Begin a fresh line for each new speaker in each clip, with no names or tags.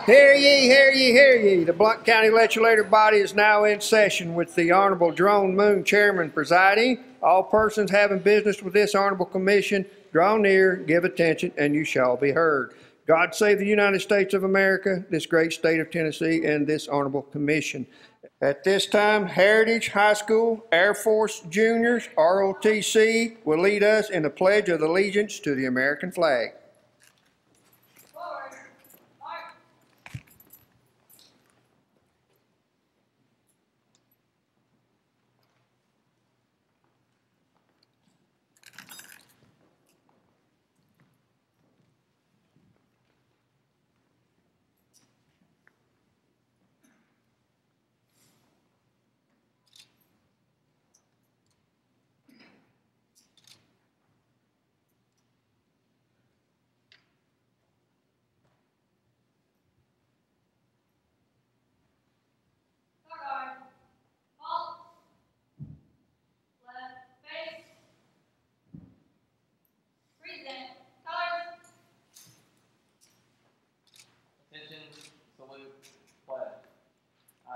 Hear ye, hear ye, hear ye. The Blount County Legislative Body is now in session with the Honorable Jerome Moon, Chairman, presiding. All persons having business with this Honorable Commission, draw near, give attention, and you shall be heard. God save the United States of America, this great state of Tennessee, and this Honorable Commission. At this time, Heritage High School Air Force Juniors, ROTC, will lead us in the Pledge of Allegiance to the American flag.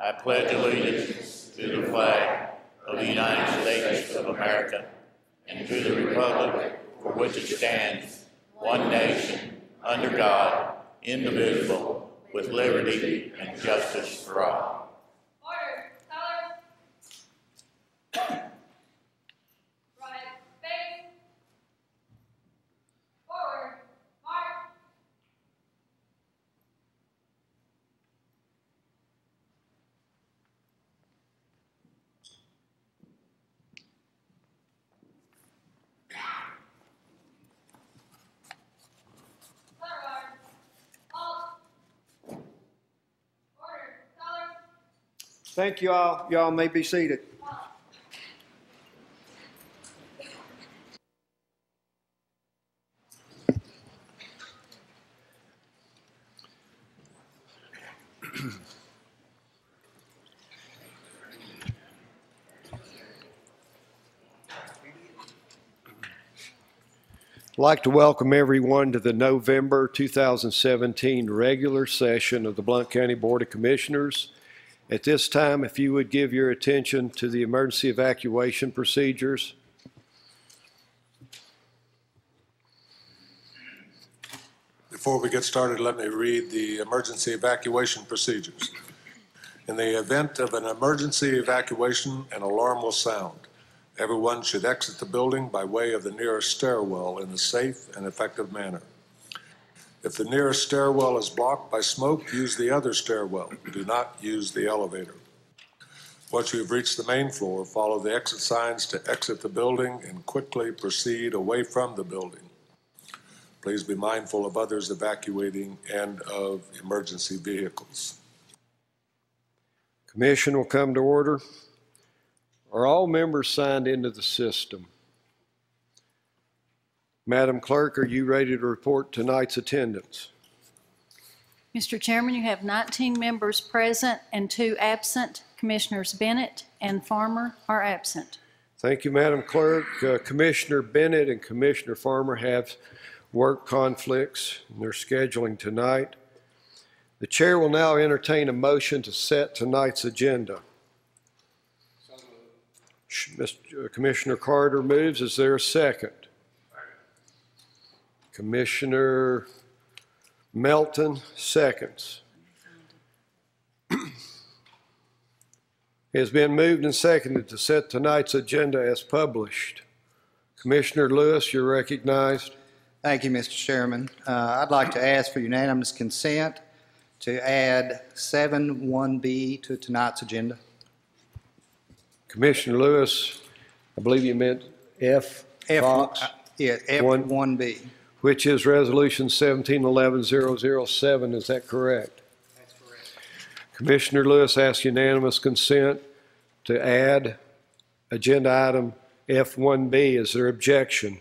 I pledge allegiance to the flag of the United States of America and to the republic for which it stands, one nation, under God, indivisible, with liberty and justice for all.
Order, colors. Right, face. Forward, march.
Thank you all. Y'all may be seated. I'd like to welcome everyone to the November 2017 regular session of the Blount County Board of Commissioners. At this time, if you would give your attention to the emergency evacuation procedures.
Before we get started, let me read the emergency evacuation procedures. In the event of an emergency evacuation, an alarm will sound. Everyone should exit the building by way of the nearest stairwell in a safe and effective manner. If the nearest stairwell is blocked by smoke, use the other stairwell. Do not use the elevator. Once you have reached the main floor, follow the exit signs to exit the building and quickly proceed away from the building. Please be mindful of others evacuating and of emergency vehicles.
Commission will come to order. Are all members signed into the system? Madam Clerk, are you ready to report tonight's attendance?
Mr. Chairman, you have 19 members present and 2 absent. Commissioners Bennett and Farmer are absent.
Thank you, Madam Clerk. Commissioner Bennett and Commissioner Farmer have work conflicts in their scheduling tonight. The chair will now entertain a motion to set tonight's agenda. Commissioner Carter moves. Is there a second? Commissioner Melton seconds. It has been moved and seconded to set tonight's agenda as published. Commissioner Lewis, you're recognized.
Thank you, Mr. Chairman. I'd like to ask for unanimous consent to add 7(1)B to tonight's agenda.
Commissioner Lewis, I believe you meant F. Fox.
Yeah, F1B.
Which is Resolution 1711-007, is that correct?
That's correct.
Commissioner Lewis asks unanimous consent to add agenda item F1B. Is there objection?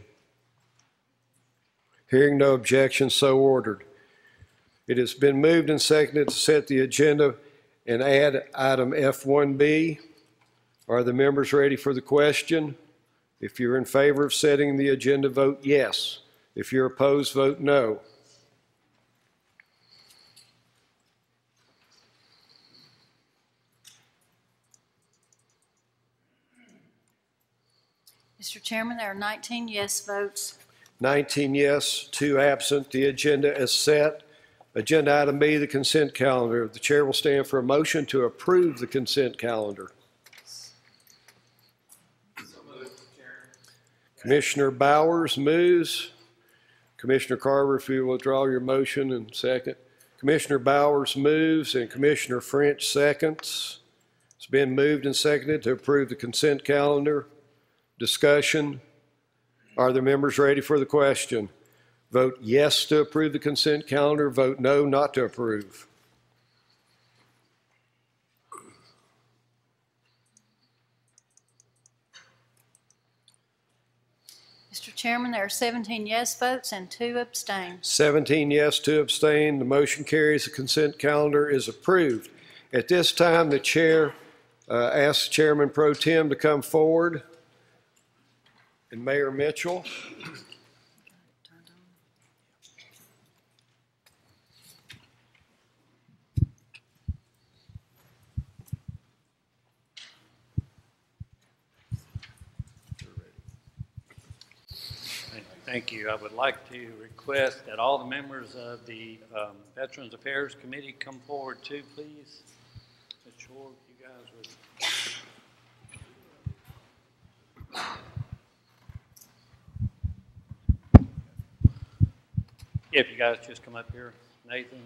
Hearing no objection, so ordered. It has been moved and seconded to set the agenda and add item F1B. Are the members ready for the question? If you're in favor of setting the agenda, vote yes. If you're opposed, vote no.
Mr. Chairman, there are 19 yes votes.
19 yes, 2 absent. The agenda is set. Agenda item B, the consent calendar. The chair will stand for a motion to approve the consent calendar. Commissioner Bowers moves. Commissioner Carver, if you will withdraw your motion and second. Commissioner Bowers moves and Commissioner French seconds. It's been moved and seconded to approve the consent calendar. Discussion. Are the members ready for the question? Vote yes to approve the consent calendar. Vote no not to approve.
Mr. Chairman, there are 17 yes votes and 2 abstain.
17 yes, 2 abstain. The motion carries. The consent calendar is approved. At this time, the chair asks Chairman Pro Tem to come forward and Mayor Mitchell.
Thank you. I would like to request that all the members of the Veterans Affairs Committee come forward too, please. Ms. Shore, if you guys would. If you guys just come up here, Nathan.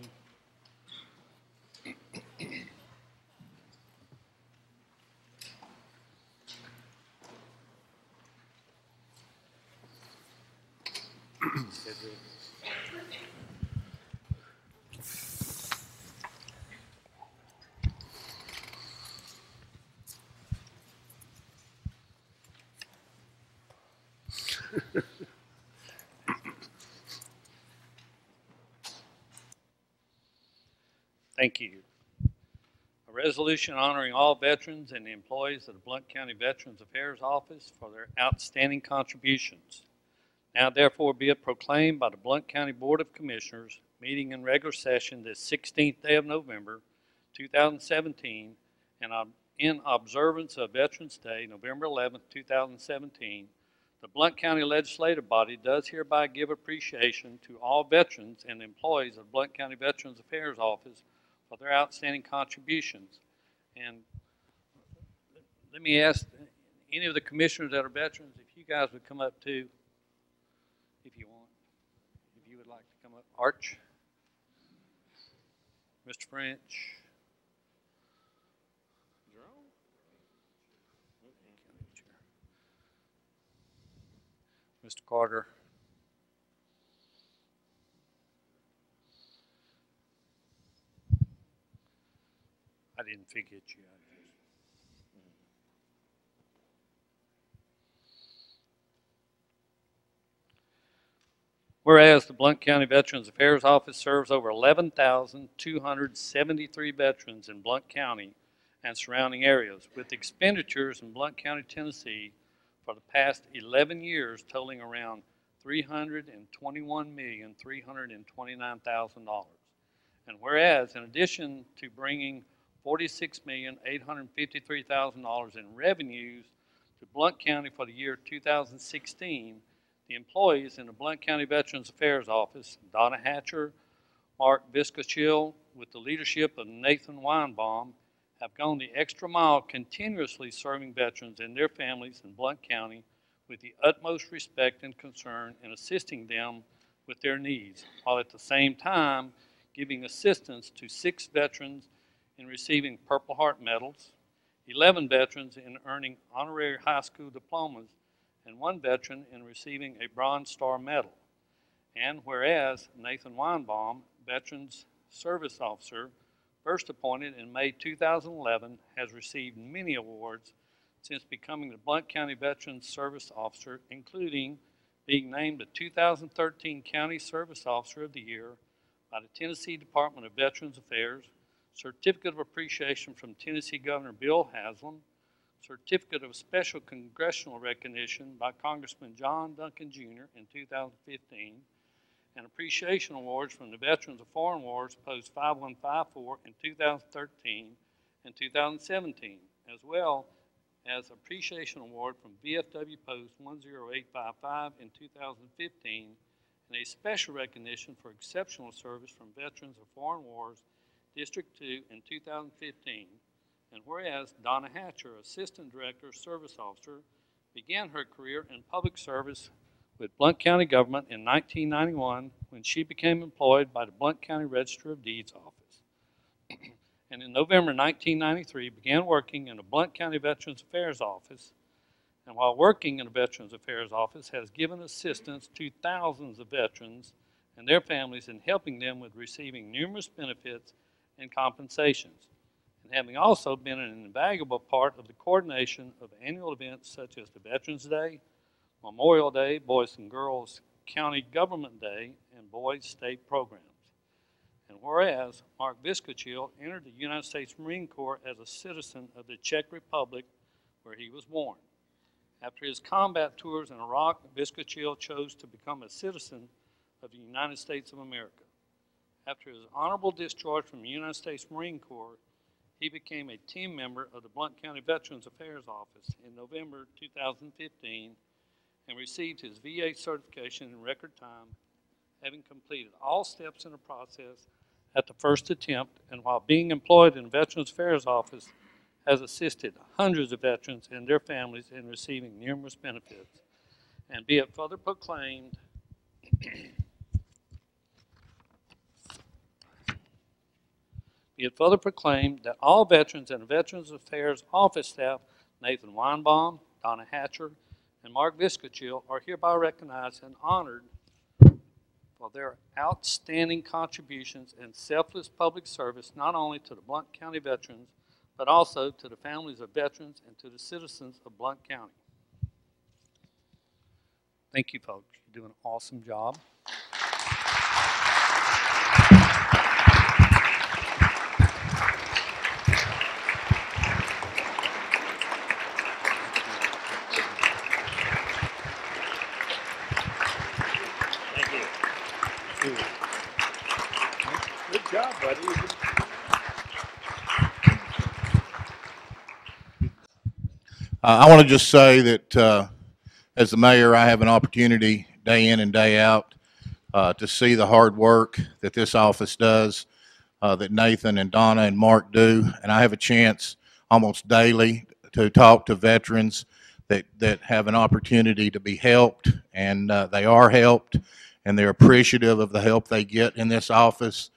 Thank you. A resolution honoring all veterans and the employees of the Blount County Veterans Affairs Office for their outstanding contributions. Now therefore be it proclaimed by the Blount County Board of Commissioners, meeting in regular session this 16th day of November, 2017, and in observance of Veterans Day, November 11th, 2017, the Blount County Legislative Body does hereby give appreciation to all veterans and employees of Blount County Veterans Affairs Office for their outstanding contributions. And let me ask any of the commissioners that are veterans, if you guys would come up too, if you want, if you would like to come up. Arch, Mr. French, Jerome, Mr. Carter, I didn't forget you. Whereas the Blount County Veterans Affairs Office serves over 11,273 veterans in Blount County and surrounding areas, with expenditures in Blount County, Tennessee for the past 11 years totaling around $321,329,000. And whereas, in addition to bringing $46,853,000 in revenues to Blount County for the year 2016, the employees in the Blount County Veterans Affairs Office, Donna Hatcher, Mark Viscachill, with the leadership of Nathan Weinbaum, have gone the extra mile, continuously serving veterans and their families in Blount County with the utmost respect and concern in assisting them with their needs, while at the same time giving assistance to 6 veterans in receiving Purple Heart medals, 11 veterans in earning honorary high school diplomas, and 1 veteran in receiving a Bronze Star Medal. And whereas Nathan Weinbaum, Veterans Service Officer, first appointed in May 2011, has received many awards since becoming the Blount County Veterans Service Officer, including being named the 2013 County Service Officer of the Year by the Tennessee Department of Veterans Affairs, Certificate of Appreciation from Tennessee Governor Bill Haslam, Certificate of Special Congressional Recognition by Congressman John Duncan Jr. in 2015, and Appreciation Awards from the Veterans of Foreign Wars Post 5154 in 2013 and 2017, as well as Appreciation Award from VFW Post 10855 in 2015, and a special recognition for exceptional service from Veterans of Foreign Wars, District 2 in 2015. And whereas Donna Hatcher, Assistant Director, Service Officer, began her career in public service with Blount County government in 1991 when she became employed by the Blount County Register of Deeds office. And in November 1993 began working in the Blount County Veterans Affairs Office, and while working in the Veterans Affairs Office has given assistance to thousands of veterans and their families in helping them with receiving numerous benefits and compensations, and having also been an invaluable part of the coordination of annual events such as the Veterans Day, Memorial Day, Boys and Girls County Government Day, and Boys State programs. And whereas Mark Viskachil entered the United States Marine Corps as a citizen of the Czech Republic, where he was born. After his combat tours in Iraq, Viskachil chose to become a citizen of the United States of America. After his honorable discharge from the United States Marine Corps, he became a team member of the Blount County Veterans Affairs Office in November 2015 and received his VA certification in record time, having completed all steps in the process at the first attempt, and while being employed in the Veterans Affairs Office, has assisted hundreds of veterans and their families in receiving numerous benefits. And be it further proclaimed that all veterans and the Veterans Affairs Office staff, Nathan Weinbaum, Donna Hatcher, and Mark Viskachil, are hereby recognized and honored for their outstanding contributions and selfless public service, not only to the Blount County veterans, but also to the families of veterans and to the citizens of Blount County. Thank you, folks. You're doing an awesome job.
Good job, buddy.
I want to just say that as the mayor, I have an opportunity day in and day out to see the hard work that this office does, that Nathan and Donna and Mark do, and I have a chance almost daily to talk to veterans that have an opportunity to be helped, and they are helped, and they're appreciative of the help they get in this office.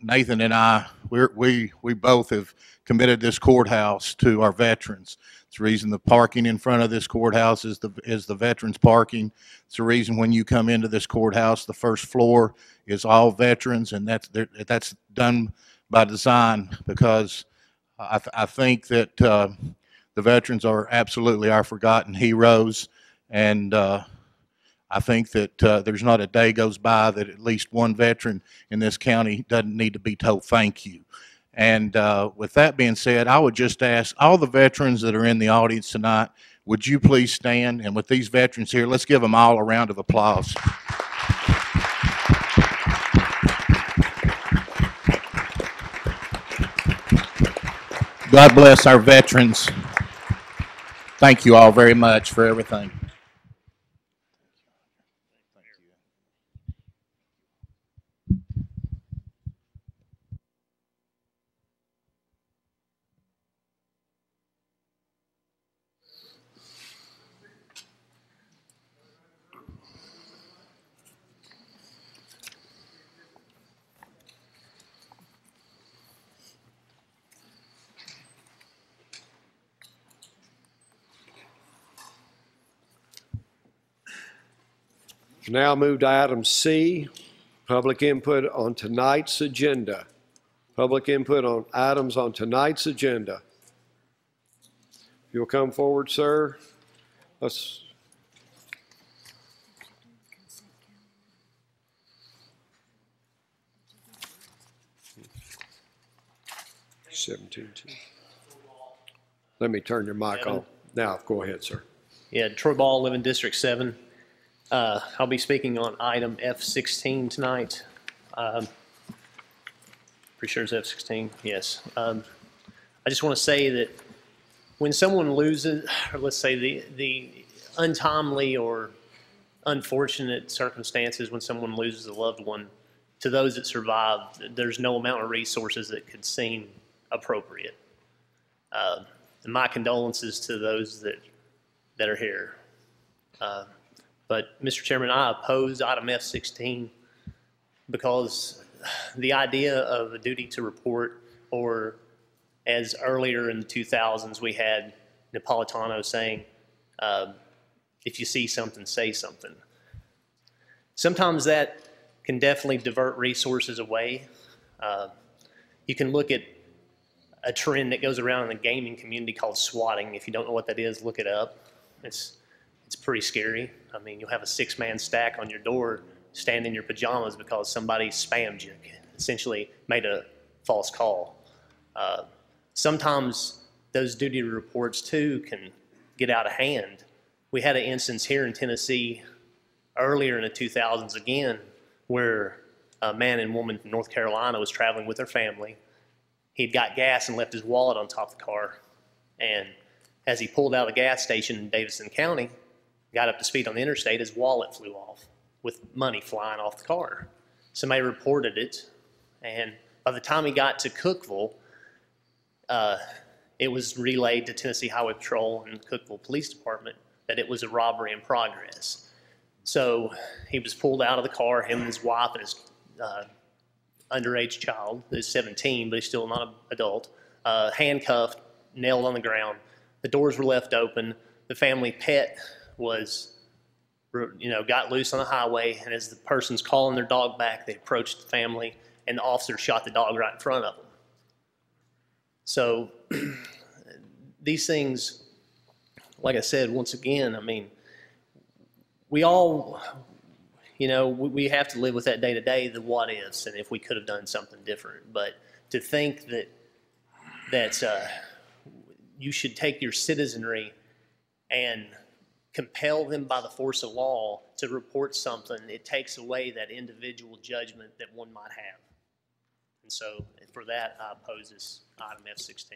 Nathan and I, we both have committed this courthouse to our veterans. It's the reason the parking in front of this courthouse is the veterans parking. It's the reason when you come into this courthouse, the first floor is all veterans, and that's done by design, because I think that the veterans are absolutely our forgotten heroes, and I think that there's not a day goes by that at least one veteran in this county doesn't need to be told thank you. And with that being said, I would just ask all the veterans that are in the audience tonight, would you please stand? And with these veterans here, let's give them all a round of applause. God bless our veterans. Thank you all very much for everything.
Now move to item C, public input on tonight's agenda. Public input on items on tonight's agenda. If you'll come forward, sir. Let's. Let me turn your mic on. Now, go ahead, sir.
Yeah, Troy Ball, live in District 7. I'll be speaking on item F16 tonight. Pretty sure it's F16, yes. I just want to say that when someone loses, or let's say the untimely or unfortunate circumstances when someone loses a loved one, to those that survive, there's no amount of resources that could seem appropriate. And my condolences to those that are here. But Mr. Chairman, I oppose item F16 because the idea of a duty to report, or as earlier in the 2000s we had Napolitano saying, if you see something, say something. Sometimes that can definitely divert resources away. You can look at a trend that goes around in the gaming community called swatting. If you don't know what that is, look it up. It's pretty scary. I mean, you'll have a 6-man stack on your door, stand in your pajamas because somebody spammed you, essentially made a false call. Sometimes those duty reports too can get out of hand. We had an instance here in Tennessee earlier in the 2000s again, where a man and woman from North Carolina was traveling with their family. He'd got gas and left his wallet on top of the car. And as he pulled out of the gas station in Davidson County, got up to speed on the interstate, his wallet flew off with money flying off the car. Somebody reported it, and by the time he got to Cookeville, it was relayed to Tennessee Highway Patrol and the Cookeville Police Department that it was a robbery in progress. So he was pulled out of the car, him and his wife and his underage child, who's 17, but he's still not an adult, handcuffed, nailed on the ground. The doors were left open. The family pet was, got loose on the highway, and as the person's calling their dog back, they approached the family, and the officer shot the dog right in front of them. So these things, like I said, once again, I mean, we all, we have to live with that day to day, the what ifs, and if we could have done something different. But to think that you should take your citizenry and compel them by the force of law to report something, it takes away that individual judgment that one might have. And so for that, I oppose this item F16.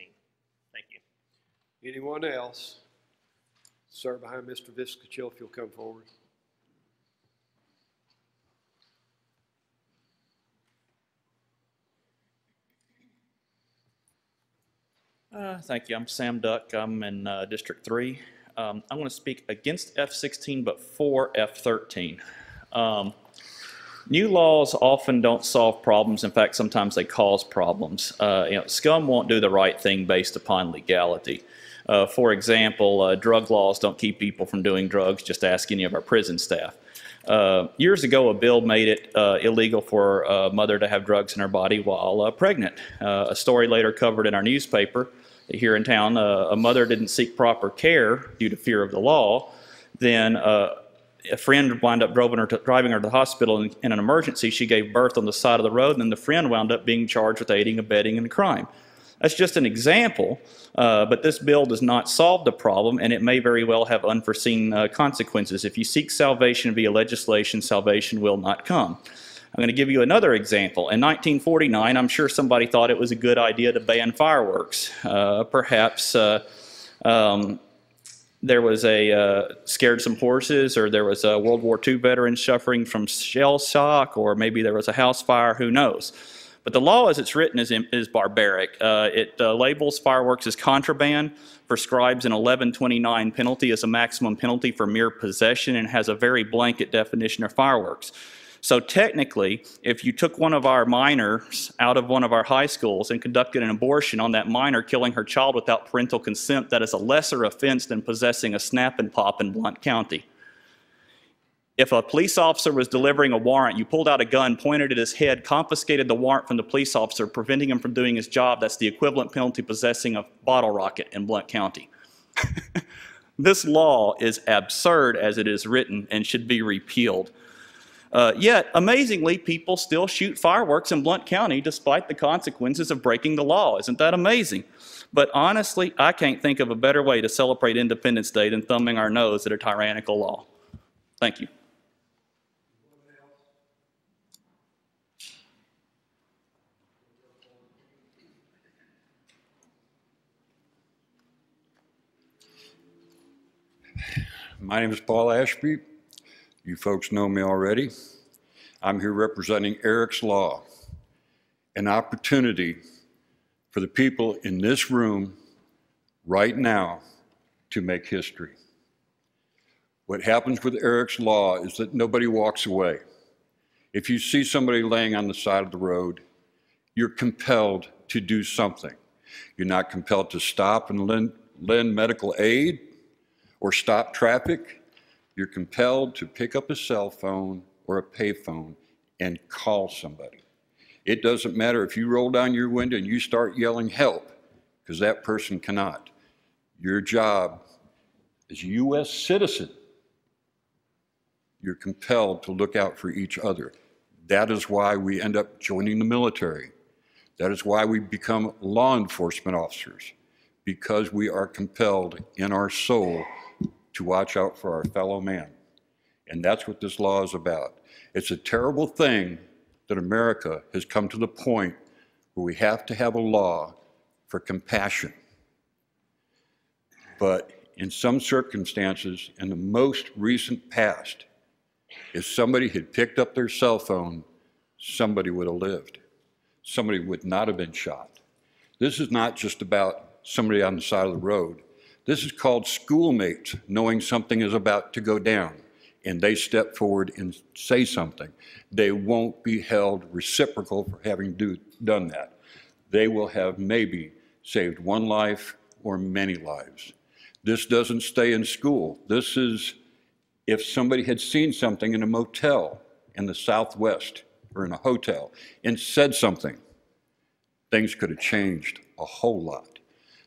Thank you.
Anyone else? Sir, behind Mr. Viscachill, if you'll come forward.
Thank you. I'm Sam Duck. I'm in District 3. I want to speak against F16, but for F13. New laws often don't solve problems. In fact, sometimes they cause problems. Scum won't do the right thing based upon legality. For example, drug laws don't keep people from doing drugs. Just ask any of our prison staff. Years ago, a bill made it illegal for a mother to have drugs in her body while pregnant. A story later covered in our newspaper here in town, a mother didn't seek proper care due to fear of the law. Then a friend wound up driving her to the hospital in an emergency. She gave birth on the side of the road, and then the friend wound up being charged with aiding, abetting, and crime. That's just an example, but this bill does not solve the problem, and it may very well have unforeseen consequences. If you seek salvation via legislation, salvation will not come. I'm going to give you another example. In 1949, I'm sure somebody thought it was a good idea to ban fireworks. Perhaps there was scared some horses, or there was a World War II veteran suffering from shell shock, or maybe there was a house fire, who knows. But the law as it's written is barbaric. It labels fireworks as contraband, prescribes an 1129 penalty as a maximum penalty for mere possession, and has a very blanket definition of fireworks. So technically, if you took one of our minors out of one of our high schools and conducted an abortion on that minor, killing her child without parental consent, that is a lesser offense than possessing a snap and pop in Blount County. If a police officer was delivering a warrant, you pulled out a gun, pointed at his head, confiscated the warrant from the police officer, preventing him from doing his job, that's the equivalent penalty possessing a bottle rocket in Blount County. This law is absurd as it is written and should be repealed. Yet, amazingly, people still shoot fireworks in Blount County despite the consequences of breaking the law. Isn't that amazing? But honestly, I can't think of a better way to celebrate Independence Day than thumbing our nose at a tyrannical law. Thank you.
My name is Paul Ashby. You folks know me already. I'm here representing Eric's Law, an opportunity for the people in this room right now to make history. What happens with Eric's Law is that nobody walks away. If you see somebody laying on the side of the road, you're compelled to do something. You're not compelled to stop and lend medical aid or stop traffic. You're compelled to pick up a cell phone or a payphone and call somebody. It doesn't matter if you roll down your window and you start yelling help, because that person cannot. Your job as a U.S. citizen, you're compelled to look out for each other. That is why we end up joining the military. That is why we become law enforcement officers, because we are compelled in our soul to watch out for our fellow man. And that's what this law is about. It's a terrible thing that America has come to the point where we have to have a law for compassion. But in some circumstances, in the most recent past, if somebody had picked up their cell phone, somebody would have lived. Somebody would not have been shot. This is not just about somebody on the side of the road. This is called schoolmates knowing something is about to go down, and they step forward and say something. They won't be held reciprocal for having done that. They will have maybe saved one life or many lives. This doesn't stay in school. This is if somebody had seen something in a motel in the Southwest or in a hotel and said something, things could have changed a whole lot.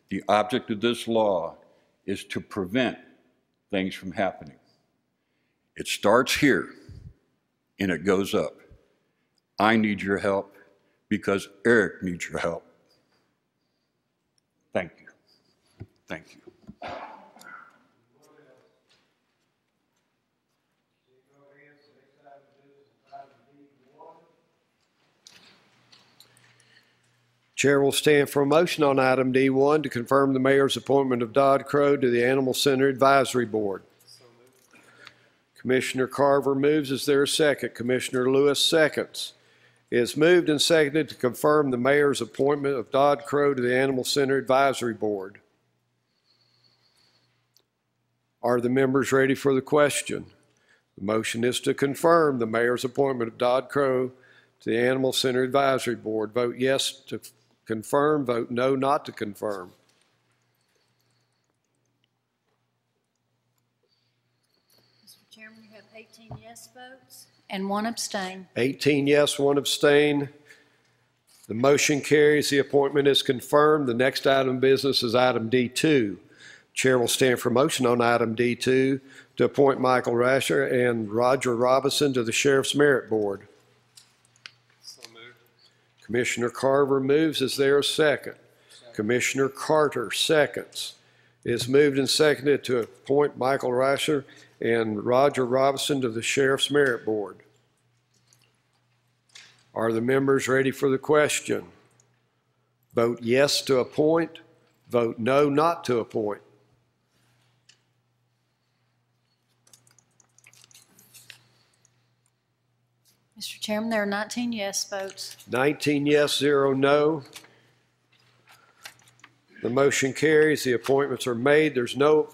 The object of this law is to prevent things from happening. It starts here and it goes up. I need your help because Eric needs your help. Thank you. Thank you.
Chair will stand for a motion on item D1 to confirm the mayor's appointment of Dodd Crow to the Animal Center Advisory Board. Commissioner Carver moves. Is there a second? Commissioner Lewis seconds. It is moved and seconded to confirm the mayor's appointment of Dodd Crow to the Animal Center Advisory Board. Are the members ready for the question? The motion is to confirm the mayor's appointment of Dodd Crow to the Animal Center Advisory Board. Vote yes to confirm, vote no not to confirm.
Mr. Chairman, you have 18 yes votes and 1 abstain.
18 yes, 1 abstain. The motion carries. The appointment is confirmed. The next item of business is item D2. Chair will stand for motion on item D2 to appoint Michael Rasher and Roger Robinson to the Sheriff's Merit Board. Commissioner Carver moves. Is there a second? Commissioner Carter seconds. It is moved and seconded to appoint Michael Rasher and Roger Robinson to the Sheriff's Merit Board. Are the members ready for the question? Vote yes to appoint. Vote no not to appoint.
Mr. Chairman, there are 19 yes votes.
19 yes, 0 no. The motion carries. The appointments are made. There's no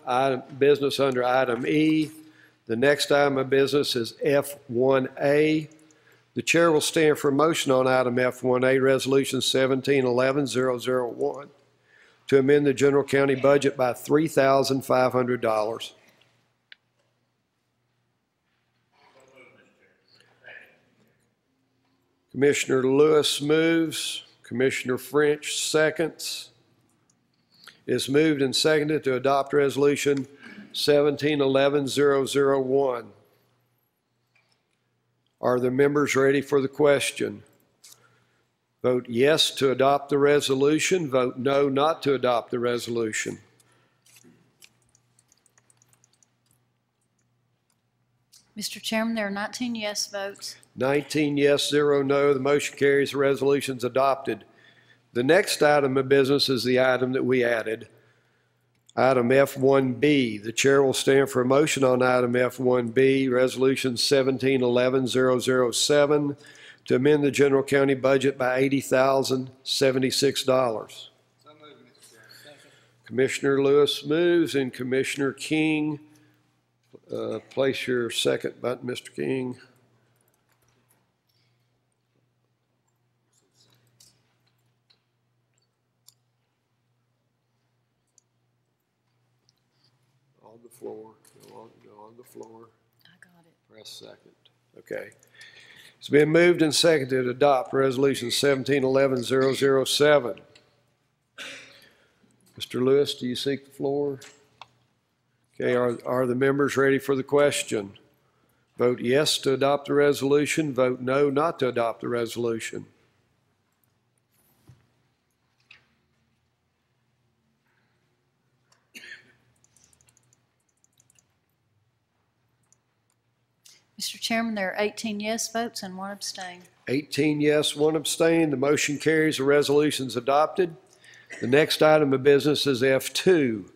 business under item E. The next item of business is F1A. The chair will stand for a motion on item F1A, Resolution 1711-001, to amend the general county budget by $3,500. Commissioner Lewis moves. Commissioner French seconds. It's moved and seconded to adopt Resolution 1711-001. Are the members ready for the question? Vote yes to adopt the resolution. Vote no not to adopt the resolution.
Mr. Chairman, there are 19 yes votes.
19 yes, 0 no. The motion carries. The resolution's adopted. The next item of business is the item that we added. Item F1B, the chair will stand for a motion on item F1B, Resolution 1711-007, to amend the general county budget by $80,076. Commissioner Lewis moves and Commissioner King, place your second button, Mr. King. On the floor, go on the floor.
I got it.
Press second. Okay. It's been moved and seconded to adopt Resolution 1711-007. Mr. Lewis, do you seek the floor? Okay, are the members ready for the question? Vote yes to adopt the resolution. Vote no not to adopt the resolution.
Mr. Chairman, there are 18 yes votes and 1 abstain.
18 yes, 1 abstain. The motion carries. The resolution is adopted. The next item of business is F2.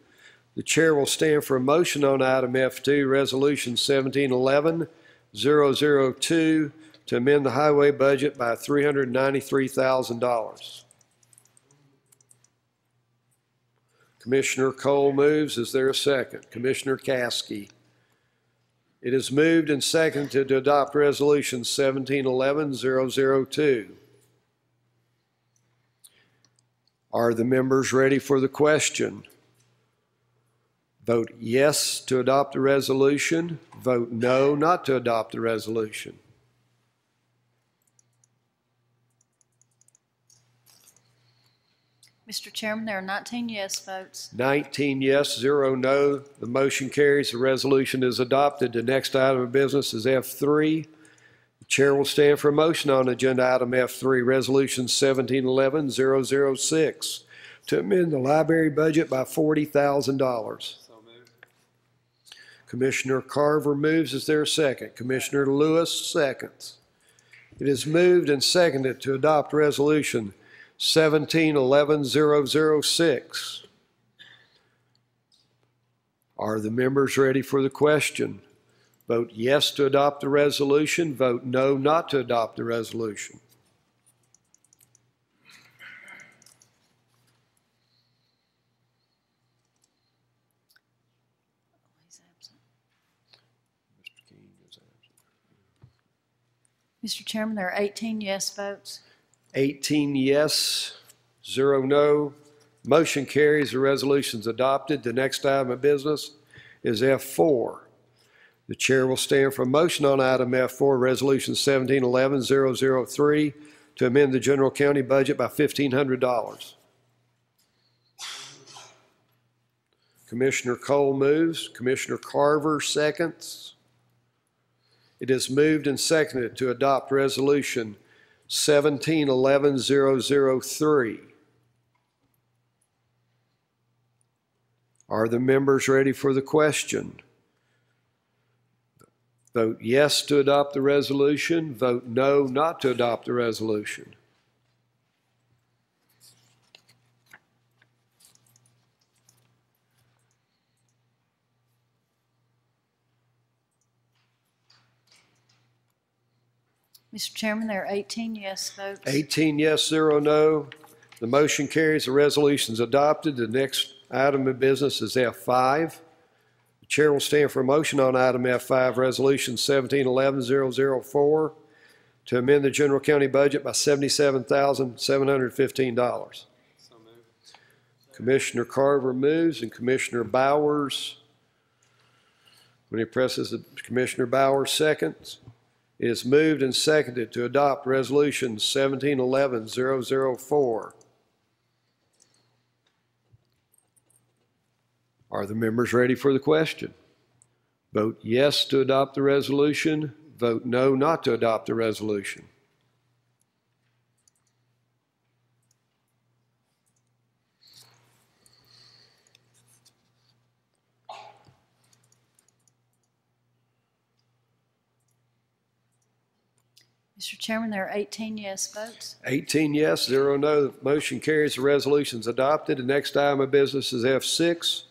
The chair will stand for a motion on item F2, Resolution 1711-002, to amend the highway budget by $393,000. Commissioner Cole moves. Is there a second? Commissioner Caskey. It is moved and seconded to adopt Resolution 1711-002. Are the members ready for the question? Vote yes to adopt the resolution. Vote no not to adopt the resolution.
Mr. Chairman, there are 19 yes votes.
19 yes, 0 no. The motion carries. The resolution is adopted. The next item of business is F3. The chair will stand for a motion on agenda item F3, Resolution 1711-006, to amend the library budget by $40,000. Commissioner Carver moves. Is there a second? Commissioner Lewis seconds. It is moved and seconded to adopt Resolution 1711-006. Are the members ready for the question? Vote yes to adopt the resolution. Vote no not to adopt the resolution.
He's absent. Mr. Chairman, there are 18 yes votes.
18 yes, 0 no. Motion carries. The resolution is adopted. The next item of business is F4. The chair will stand for a motion on item F4, Resolution 1711-003, to amend the general county budget by $1,500. Commissioner Cole moves. Commissioner Carver seconds. It is moved and seconded to adopt Resolution 1711-003. Are the members ready for the question? Vote yes to adopt the resolution. Vote no not to adopt the resolution.
Mr. Chairman, there are 18 yes votes.
18 yes, 0 no. The motion carries. The resolution is adopted. The next item of business is F5. The chair will stand for a motion on item F5, Resolution 1711-004, to amend the general county budget by $77,715. Commissioner Carver moves and Commissioner Bowers, when he presses the Commissioner Bowers seconds. It is moved and seconded to adopt Resolution 1711-004. Are the members ready for the question? Vote yes to adopt the resolution. Vote no not to adopt the resolution.
Mr. Chairman, there are 18 yes votes.
18 yes, 0 no. The motion carries. The resolution is adopted. The next item of business is F6.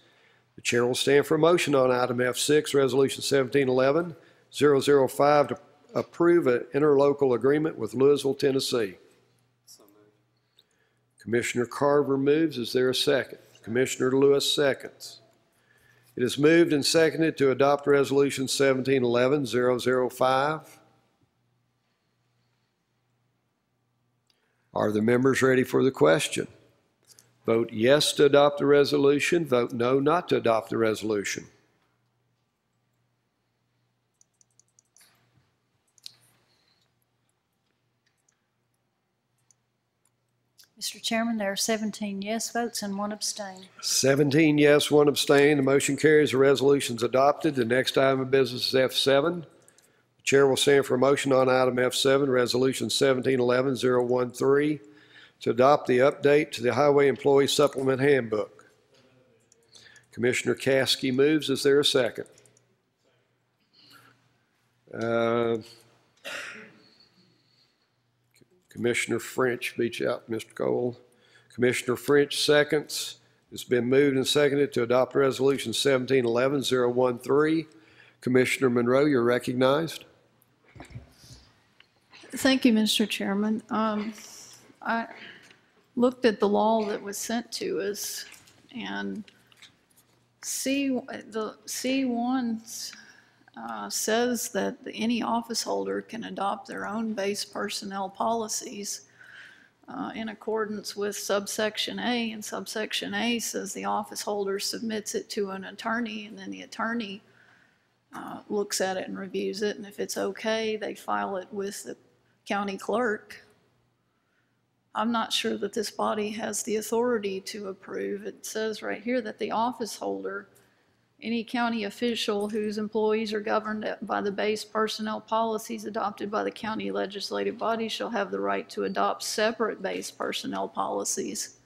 Chair will stand for a motion on item F6, Resolution 1711-005, to approve an interlocal agreement with Louisville, Tennessee. Commissioner Carver moves. Is there a second? Commissioner Lewis seconds. It is moved and seconded to adopt Resolution 1711-005. Are the members ready for the question? Vote yes to adopt the resolution. Vote no not to adopt the resolution.
Mr. Chairman, there are 17 yes votes and 1 abstain.
17 yes, 1 abstain. The motion carries. The resolution is adopted. The next item of business is F7. The chair will stand for a motion on item F7, Resolution 1711-013, to adopt the update to the Highway Employee Supplement Handbook. Commissioner Caskey moves. Is there a second? Commissioner French beats out Mr. Cole. Commissioner French seconds. It's been moved and seconded to adopt Resolution 1711-013. Commissioner Monroe, you're recognized.
Thank you, Mr. Chairman. I looked at the law that was sent to us, and the C1 says that any office holder can adopt their own base personnel policies in accordance with subsection A, and subsection A says the office holder submits it to an attorney, and then the attorney looks at it and reviews it, and if it's okay, they file it with the county clerk. I'm not sure that this body has the authority to approve. It says right here that the office holder, any county official whose employees are governed by the base personnel policies adopted by the county legislative body, shall have the right to adopt separate base personnel policies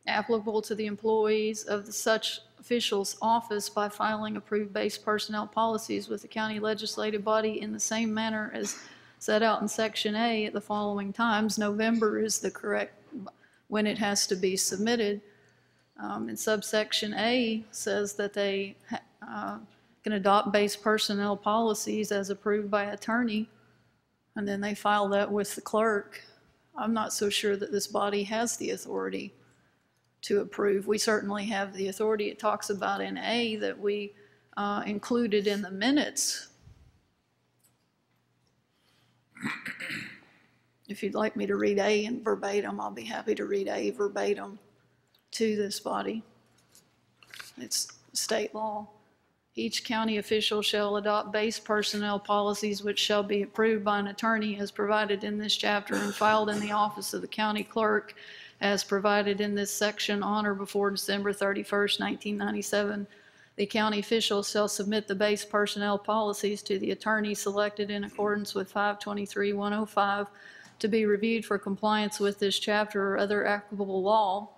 applicable to the employees of such official's office by filing approved base personnel policies with the county legislative body in the same manner as set out in Section A at the following times. November is the correct when it has to be submitted. And subsection A says that they can adopt base personnel policies as approved by attorney, and then they file that with the clerk. I'm not so sure that this body has the authority to approve. We certainly have the authority. It talks about in A that we included in the minutes. If you'd like me to read A in verbatim, I'll be happy to read A verbatim to this body. It's state law. Each county official shall adopt base personnel policies which shall be approved by an attorney as provided in this chapter and filed in the office of the county clerk as provided in this section on or before December 31st, 1997. The county official shall submit the base personnel policies to the attorney selected in accordance with 523-105 to be reviewed for compliance with this chapter or other applicable law.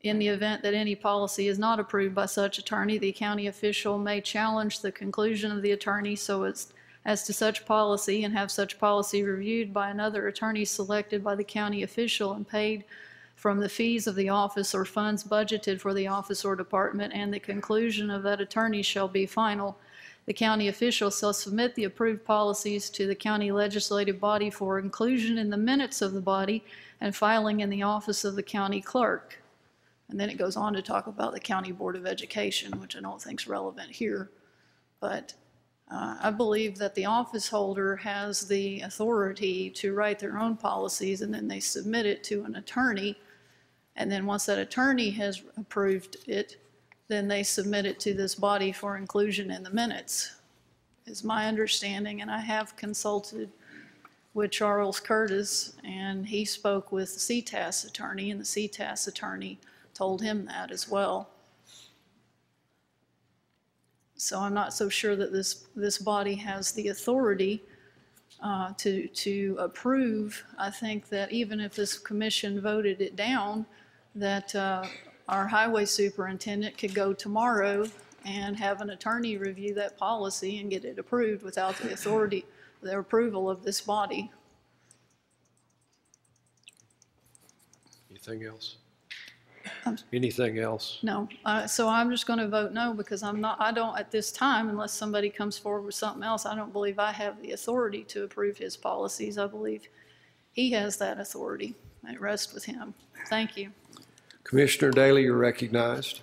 In the event that any policy is not approved by such attorney, the county official may challenge the conclusion of the attorney so as to such policy and have such policy reviewed by another attorney selected by the county official and paid from the fees of the office or funds budgeted for the office or department, and the conclusion of that attorney shall be final. The county official shall submit the approved policies to the county legislative body for inclusion in the minutes of the body and filing in the office of the county clerk. And then it goes on to talk about the County Board of Education, which I don't think is relevant here. But I believe that the office holder has the authority to write their own policies, and then they submit it to an attorney. And then once that attorney has approved it, then they submit it to this body for inclusion in the minutes, is my understanding. And I have consulted with Charles Curtis, and he spoke with the CTAS attorney, and the CTAS attorney told him that as well. So I'm not so sure that this body has the authority to approve. I think that even if this commission voted it down, that our highway superintendent could go tomorrow and have an attorney review that policy and get it approved without the authority, the approval of this body.
Anything else? Anything else?
No, so I'm just going to vote no because I don't at this time, unless somebody comes forward with something else, I don't believe I have the authority to approve his policies. I believe he has that authority. It rests with him. Thank you.
Commissioner Daly, you're recognized.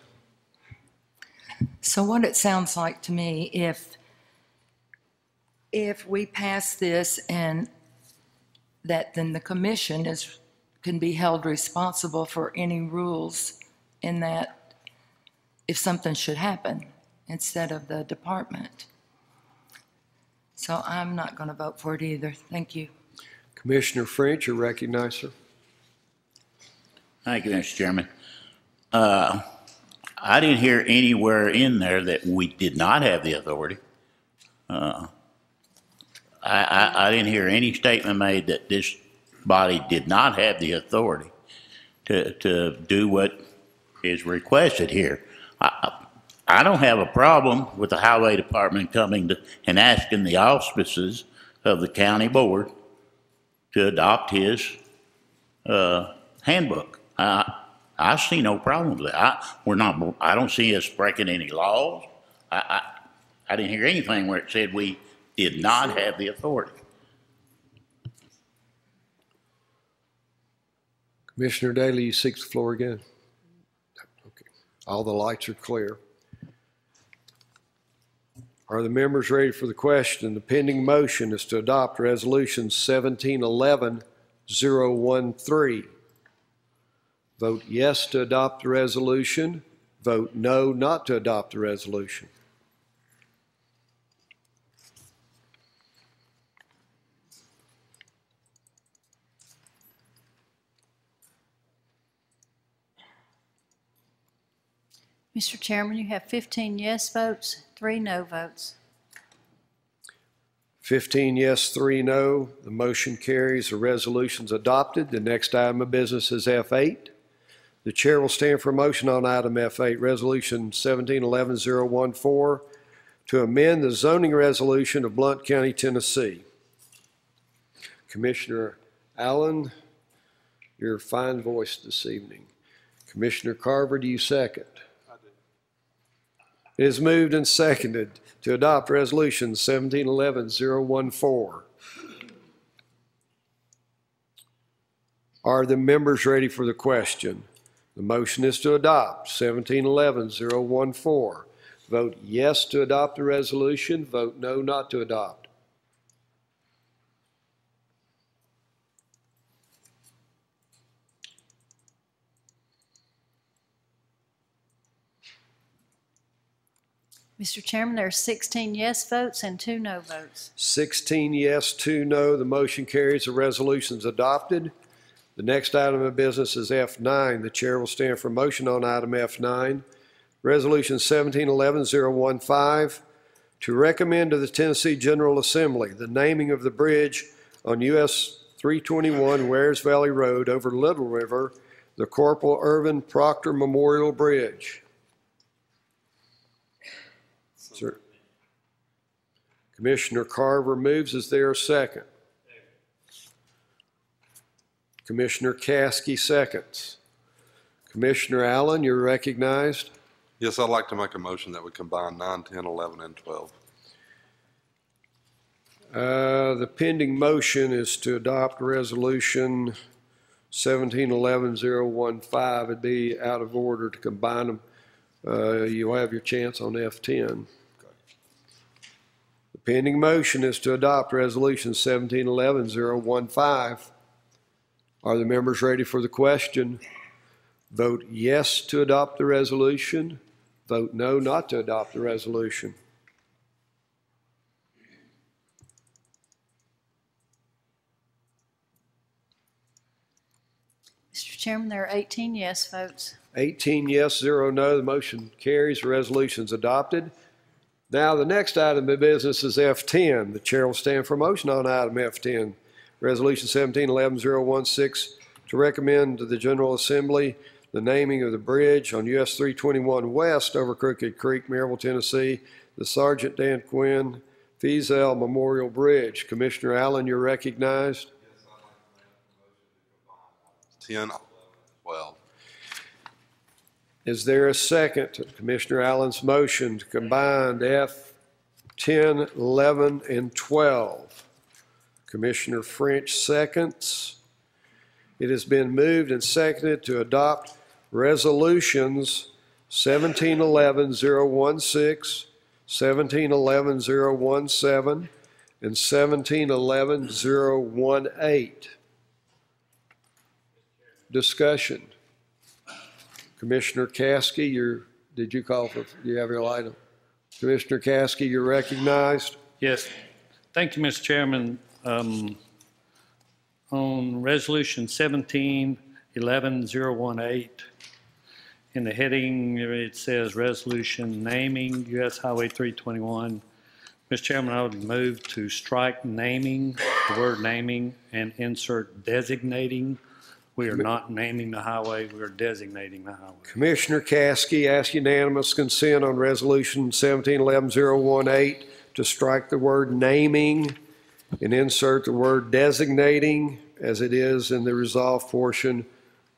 So what it sounds like to me, if we pass this and that then the commission can be held responsible for any rules in that if something should happen instead of the department. So I'm not going to vote for it either. Thank you.
Commissioner French, you're recognized, sir.
Thank you, Mr. Chairman. I didn't hear anywhere in there that we did not have the authority. I didn't hear any statement made that this body did not have the authority to do what is requested here. I don't have a problem with the highway department coming and asking the auspices of the county board to adopt his handbook. I see no problem with that. I don't see us breaking any laws. I didn't hear anything where it said we did not have the authority.
Commissioner Daly, you seek the floor again. Okay. All the lights are clear. Are the members ready for the question? The pending motion is to adopt Resolution 1711-013. Vote yes to adopt the resolution. Vote no not to adopt the resolution.
Mr. Chairman, you have 15 yes votes, 3 no votes.
15 yes, 3 no. The motion carries. The resolution's adopted. The next item of business is F8. The chair will stand for a motion on item F8, Resolution 1711-014, to amend the zoning resolution of Blount County, Tennessee. Commissioner Allen, your fine voice this evening. Commissioner Carver, do you second? It is moved and seconded to adopt Resolution 1711-014. Are the members ready for the question? The motion is to adopt 1711-014. Vote yes to adopt the resolution. Vote no not to adopt.
Mr. Chairman, there are 16 yes votes and 2 no votes.
16 yes, 2 no. The motion carries. The resolution is adopted. The next item of business is F9. The chair will stand for motion on item F9. Resolution 1711-015 to recommend to the Tennessee General Assembly the naming of the bridge on US 321 Wares Valley Road over Little River, the Corporal Irvin Proctor Memorial Bridge. Sir. Commissioner Carver moves. Is there a second? Commissioner Caskey seconds. Commissioner Allen, you're recognized.
Yes, I'd like to make a motion that we combine 9, 10, 11, and 12.
The pending motion is to adopt Resolution 1711-015. It'd be out of order to combine them. You'll have your chance on F10. The pending motion is to adopt Resolution 1711-015. Are the members ready for the question? Vote yes to adopt the resolution. Vote no not to adopt the resolution.
Mr. Chairman, there are 18 yes votes.
18 yes, 0 no. The motion carries. The resolution is adopted. Now, the next item of business is F10. The chair will stand for motion on item F10. Resolution 1711-016 to recommend to the General Assembly the naming of the bridge on US 321 West over Crooked Creek, Maryville, Tennessee, the Sergeant Dan Quinn Feazell Memorial Bridge. Commissioner Allen, you're recognized.
10, 12.
Is there a second to Commissioner Allen's motion to combine F 10, 11, and 12? Commissioner French seconds. It has been moved and seconded to adopt resolutions 1711-016, 1711-017, and 1711-018. Discussion. Commissioner Caskey, did you call for, do you have your item? Commissioner Caskey, you're recognized.
Yes. Thank you, Mr. Chairman. On resolution 1711-018, in the heading, it says resolution naming U.S. Highway 321. Mr. Chairman, I would move to strike naming, the word naming, and insert designating. We are not naming the highway, we are designating the highway.
Commissioner Caskey asks unanimous consent on resolution 1711-018 to strike the word naming and insert the word designating as it is in the resolved portion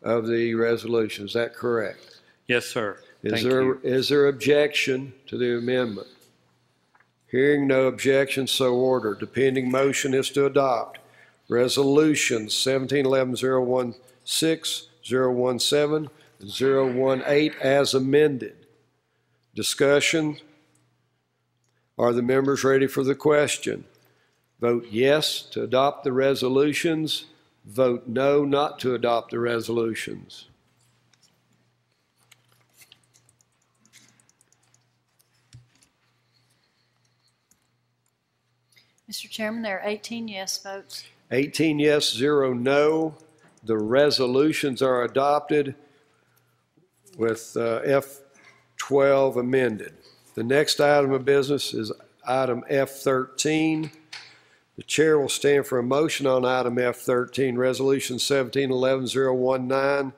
of the resolution. Is that correct?
Yes, sir.
Is there objection to the amendment? Hearing no objection, so ordered. The pending motion is to adopt resolutions 1711-016, 017, and 018 as amended. Discussion. Are the members ready for the question? Vote yes to adopt the resolutions. Vote no not to adopt the resolutions.
Mr. Chairman, there are 18 yes votes.
18 yes, 0 no. The resolutions are adopted with F12 amended. The next item of business is item F13. The chair will stand for a motion on item F13, Resolution 1711-019,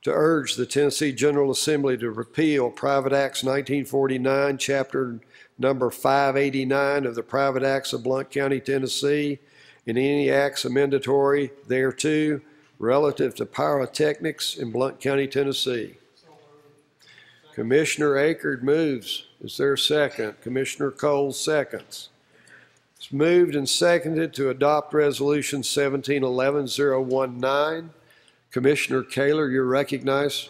to urge the Tennessee General Assembly to repeal Private Acts 1949, Chapter number 589 of the Private Acts of Blount County, Tennessee, and any acts amendatory thereto relative to pyrotechnics in Blount County, Tennessee. Commissioner Akerd moves. Is there a second? Commissioner Cole seconds. It's moved and seconded to adopt Resolution 1711-019. Commissioner Kaler, you're recognized.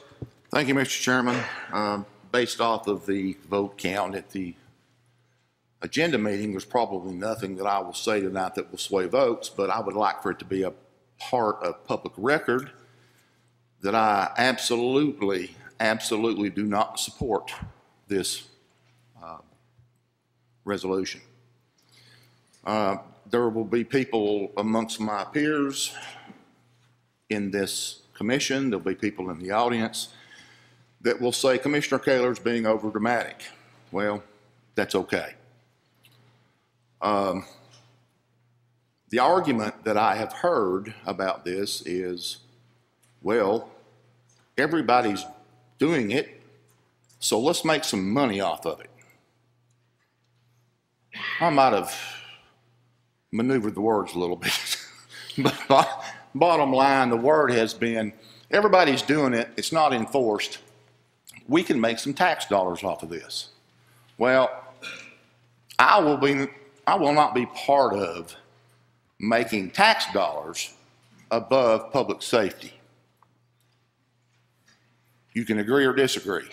Thank you, Mr. Chairman. Based off of the vote count at the agenda meeting, there's probably nothing that I will say tonight that will sway votes, but I would like for it to be a part of public record that I absolutely do not support this resolution. There will be people amongst my peers in this commission, there'll be people in the audience that will say Commissioner Kaler's being over dramatic. Well, that's okay. The argument that I have heard about this is, well, everybody's doing it, so let's make some money off of it. I might have maneuvered the words a little bit, but bottom line, the word has been, everybody's doing it, it's not enforced, we can make some tax dollars off of this. Well, I will not be part of making tax dollars above public safety. You can agree or disagree.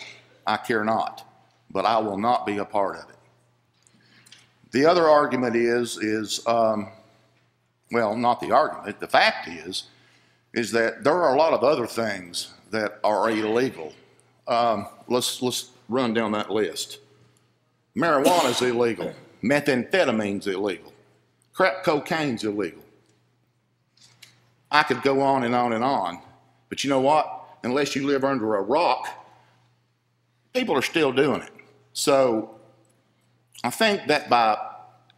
I care not, but I will not be a part of it. The other argument is well, not the argument, the fact is that there are a lot of other things that are illegal. Let's run down that list. Marijuana is illegal. Methamphetamine's illegal. Crack cocaine's illegal. I could go on and on and on, but you know what? Unless you live under a rock, people are still doing it. So I think that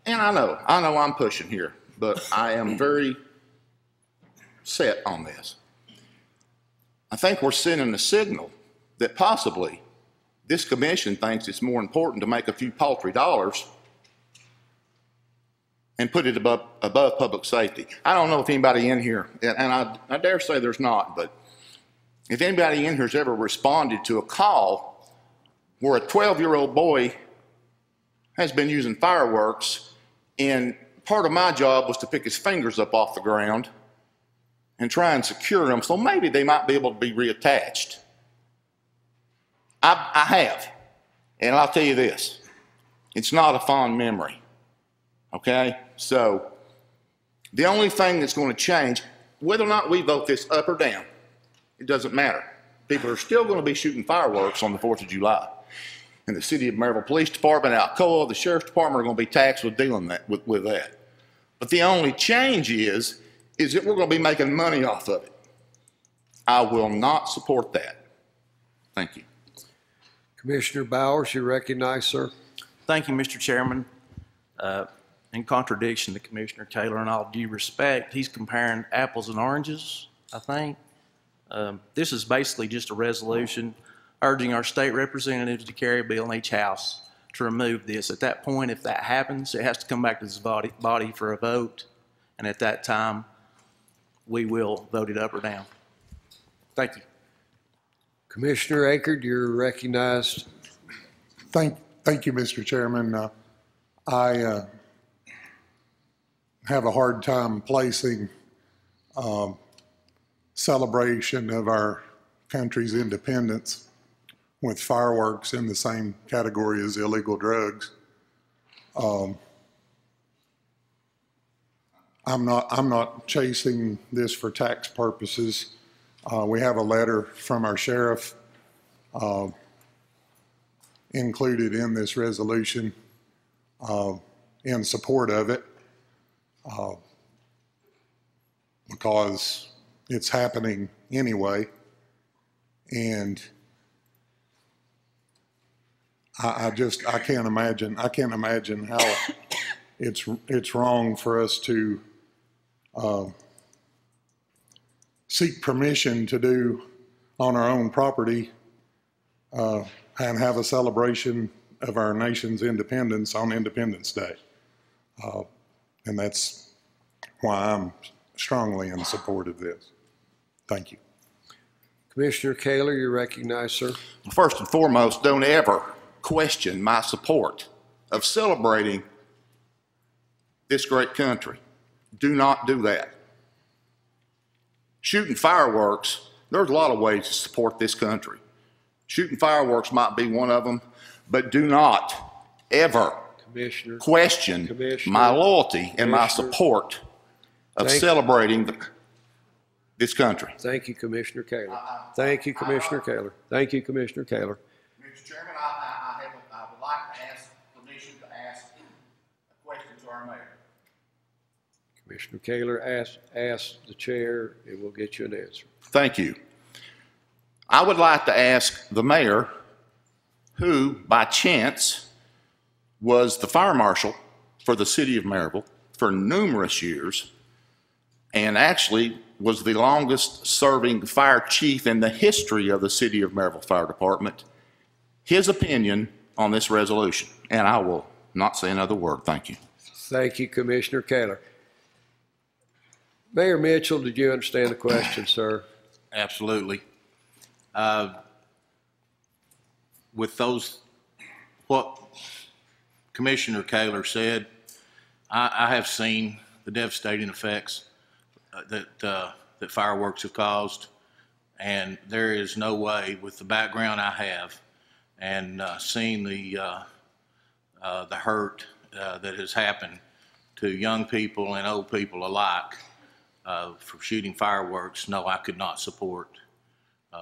and I know I'm pushing here, but I am very set on this. I think we're sending a signal that possibly this commission thinks it's more important to make a few paltry dollars and put it above public safety. I don't know if anybody in here, and I dare say there's not, but
if anybody in here has ever responded to a call where a 12-year-old boy has been using fireworks, and part of my job was to pick his fingers up off the ground and try and secure them, so maybe they might be able to be reattached. I have, and I'll tell you this, it's not a fond memory, okay? So the only thing that's going to change, whether or not we vote this up or down, it doesn't matter. People are still going to be shooting fireworks on the 4th of July. And the City of Maryville Police Department, Alcoa, the Sheriff's Department are going to be taxed with dealing with that. But the only change is that we're going to be making money off of it. I will not support that. Thank you.
Commissioner Bowers, you recognize, sir.
Thank you, Mr. Chairman. In contradiction to Commissioner Taylor, in all due respect, he's comparing apples and oranges, I think. This is basically just a resolution urging our state representatives to carry a bill in each house to remove this. At that point, if that happens, it has to come back to this body for a vote, and at that time, we will vote it up or down. Thank you.
Commissioner Akerd, you're recognized.
Thank you, Mr. Chairman. I have a hard time placing celebration of our country's independence with fireworks in the same category as illegal drugs. I'm not chasing this for tax purposes. We have a letter from our sheriff included in this resolution in support of it because it's happening anyway. And I can't imagine how it's wrong for us to seek permission to do on our own property and have a celebration of our nation's independence on Independence Day. And that's why I'm strongly in support of this. Thank you.
Commissioner Kaler, you're recognized, sir.
First and foremost, don't ever question my support of celebrating this great country. Do not do that. Shooting fireworks, there's a lot of ways to support this country. Shooting fireworks might be one of them, but do not ever question my loyalty and my support of celebrating this country.
Thank you, Commissioner Kaler. Thank you, Commissioner Kaler. Thank you, Commissioner Kaler.
Mr. Chairman, I would like to ask permission to ask a question to our mayor.
Commissioner Kaler, ask the chair, and we'll get you an answer.
Thank you. I would like to ask the mayor, who by chance was the fire marshal for the city of Maryville for numerous years, and actually was the longest serving fire chief in the history of the city of Maryville Fire Department, his opinion on this resolution. And I will not say another word. Thank you.
Thank you, Commissioner Kaler. Mayor Mitchell, did you understand the question, sir?
Absolutely. With those, what Commissioner Kaler said, I have seen the devastating effects that fireworks have caused, and there is no way, with the background I have and seeing the hurt that has happened to young people and old people alike for shooting fireworks, no, I could not support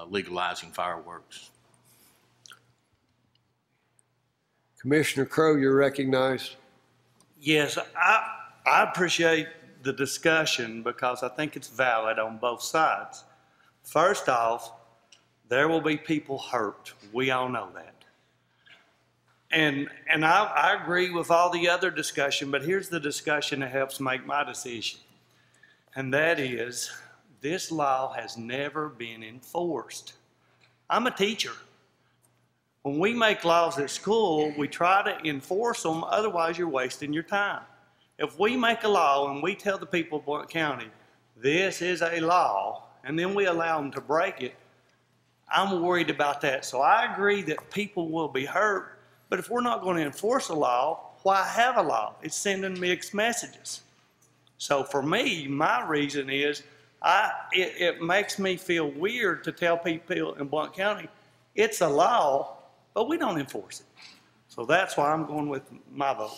legalizing fireworks.
Commissioner Crowe, you're recognized.
Yes, I appreciate the discussion because I think it's valid on both sides. First off, there will be people hurt. We all know that. And I agree with all the other discussion, but here's the discussion that helps make my decision. And that is, this law has never been enforced. I'm a teacher. When we make laws at school, we try to enforce them, otherwise you're wasting your time. If we make a law and we tell the people of Blount County, this is a law, and then we allow them to break it, I'm worried about that. So I agree that people will be hurt, but if we're not going to enforce a law, why have a law? It's sending mixed messages. So for me, my reason is it makes me feel weird to tell people in Blount County, it's a law, but we don't enforce it. So that's why I'm going with my vote.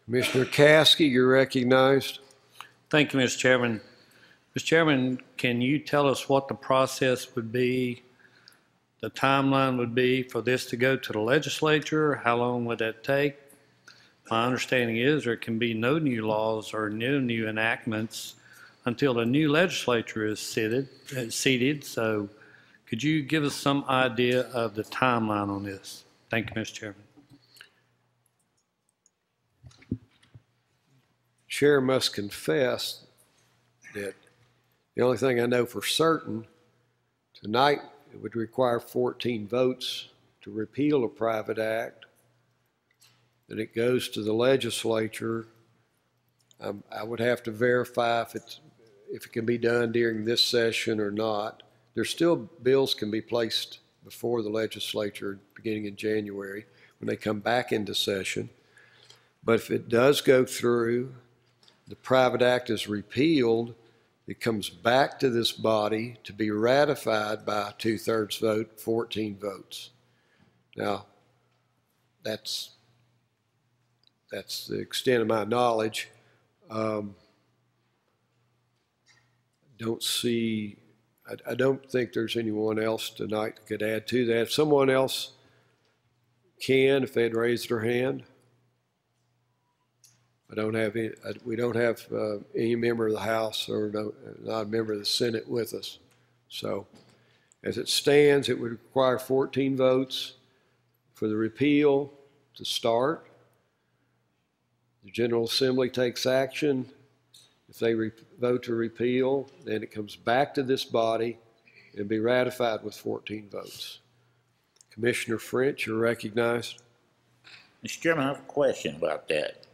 Commissioner Caskey, you're recognized.
Thank you, Mr. Chairman. Mr. Chairman, can you tell us what the process would be, the timeline would be for this to go to the legislature? How long would that take? My understanding is there can be no new laws or new enactments until the new legislature is seated. So could you give us some idea of the timeline on this? Thank you, Mr. Chairman.
Chair must confess that the only thing I know for certain, tonight it would require 14 votes to repeal a private act. Then it goes to the legislature. I would have to verify if it can be done during this session or not. There's still bills can be placed before the legislature beginning in January when they come back into session. But if it does go through, the private act is repealed, it comes back to this body to be ratified by a 2/3 vote, 14 votes. Now, that's the extent of my knowledge. I don't think there's anyone else tonight that could add to that. If someone else can, if they'd raise their hand. We don't have any member of the House or not a member of the Senate with us. So as it stands, it would require 14 votes for the repeal to start. The General Assembly takes action. If they vote to repeal, then it comes back to this body and be ratified with 14 votes. Commissioner French, you're recognized.
Mr. Chairman, I have a question about that.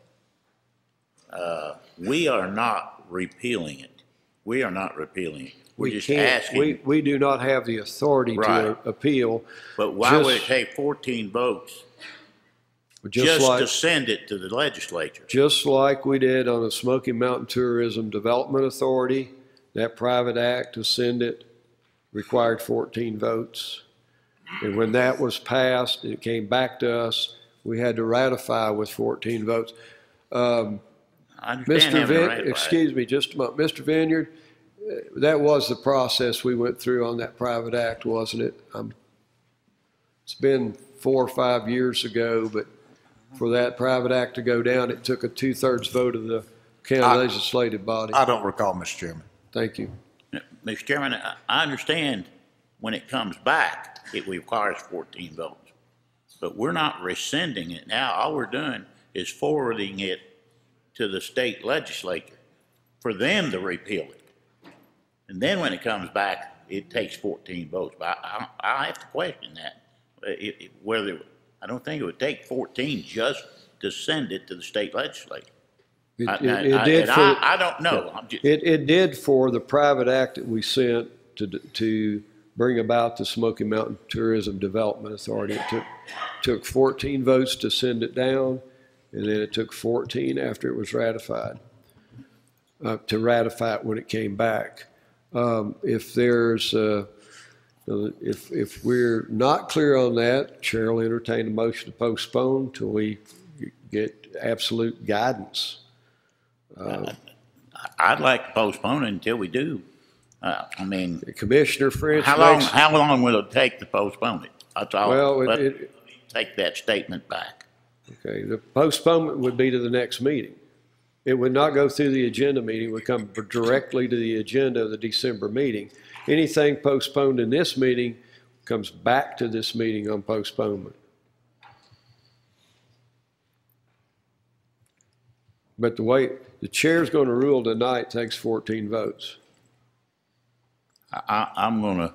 We are not repealing it. We are not repealing it. We're just asking.
We do not have the authority to appeal.
But why would it take 14 votes just to send it to the legislature?
Just like we did on the Smoky Mountain Tourism Development Authority, that private act to send it required 14 votes. And when that was passed and it came back to us, we had to ratify with 14 votes. Excuse me, just a moment. Mr. Vineyard, that was the process we went through on that private act, wasn't it? It's been 4 or 5 years ago, but for that private act to go down, it took a 2/3 vote of the county legislative body.
I don't recall, Mr. Chairman.
Thank you.
Mr. Chairman, I understand when it comes back, it requires 14 votes. But we're not rescinding it now. All we're doing is forwarding it to the state legislature for them to repeal it. And then when it comes back, it takes 14 votes. But I have to question that. I don't think it would take 14 just to send it to the state legislature. I don't know.
It did for the private act that we sent to bring about the Smoky Mountain Tourism Development Authority. It took 14 votes to send it down, and then it took 14 after it was ratified, to ratify it when it came back. If we're not clear on that, Chair will entertain a motion to postpone till we get absolute guidance.
I'd like to postpone it until we do.
Commissioner French.
How long will it take to postpone it? That's all.
Well,
take that statement back.
Okay, the postponement would be to the next meeting. It would not go through the agenda meeting, it would come directly to the agenda of the December meeting. Anything postponed in this meeting comes back to this meeting on postponement. But the way the chair's going to rule tonight takes 14 votes.
I'm gonna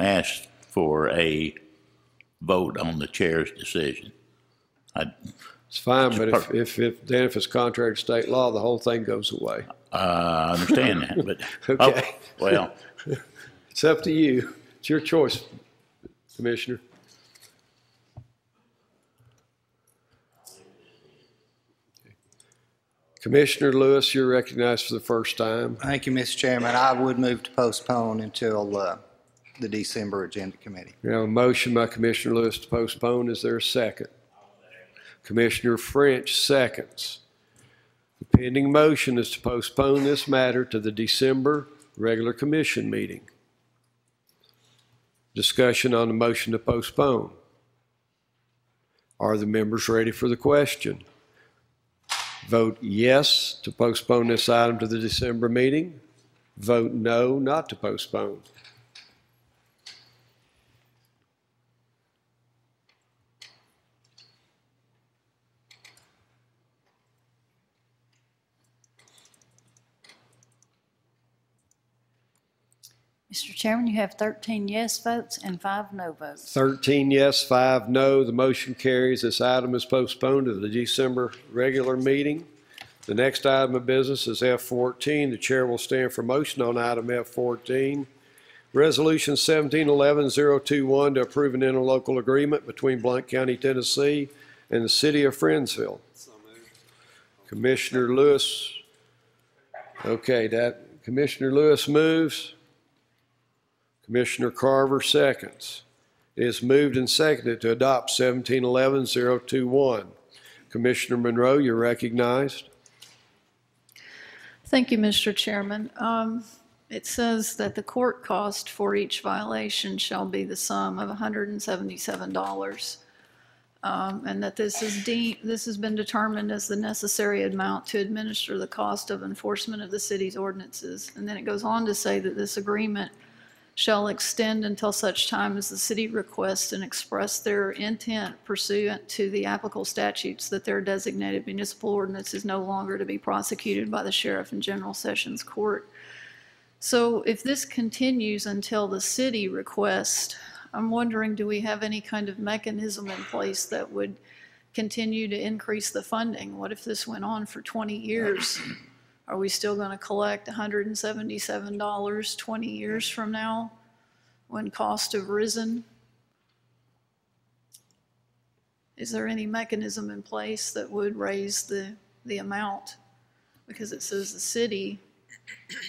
ask for a vote on the chair's decision.
It's fine, but if it's contrary to state law, the whole thing goes away.
I understand that, but.
Okay.
Oh, well,
It's up to you. It's your choice, Commissioner. Commissioner Lewis, you're recognized for the first time.
Thank you, Mr. Chairman. I would move to postpone until the December Agenda Committee.
We have a motion by Commissioner Lewis to postpone. Is there a second? Commissioner French seconds. The pending motion is to postpone this matter to the December regular commission meeting. Discussion on the motion to postpone. Are the members ready for the question? Vote yes to postpone this item to the December meeting. Vote no not to postpone.
Mr. Chairman, you have 13 yes votes and 5 no votes.
13 yes, 5 no. The motion carries. This item is postponed to the December regular meeting. The next item of business is F14. The chair will stand for motion on item F14. Resolution 1711-021 to approve an interlocal agreement between Blount County, Tennessee and the city of Friendsville. Commissioner Lewis. Okay, Commissioner Lewis moves. Commissioner Carver seconds. It is moved and seconded to adopt 1711-021. Commissioner Monroe, you're recognized.
Thank you, Mr. Chairman. It says that the court cost for each violation shall be the sum of $177, and that this has been determined as the necessary amount to administer the cost of enforcement of the city's ordinances. And then it goes on to say that this agreement shall extend until such time as the city requests and express their intent pursuant to the applicable statutes that their designated municipal ordinance is no longer to be prosecuted by the Sheriff and General Sessions Court. So if this continues until the city requests, I'm wondering, do we have any kind of mechanism in place that would continue to increase the funding? What if this went on for 20 years? Are we still going to collect $177 20 years from now when costs have risen? Is there any mechanism in place that would raise the amount? Because it says the city,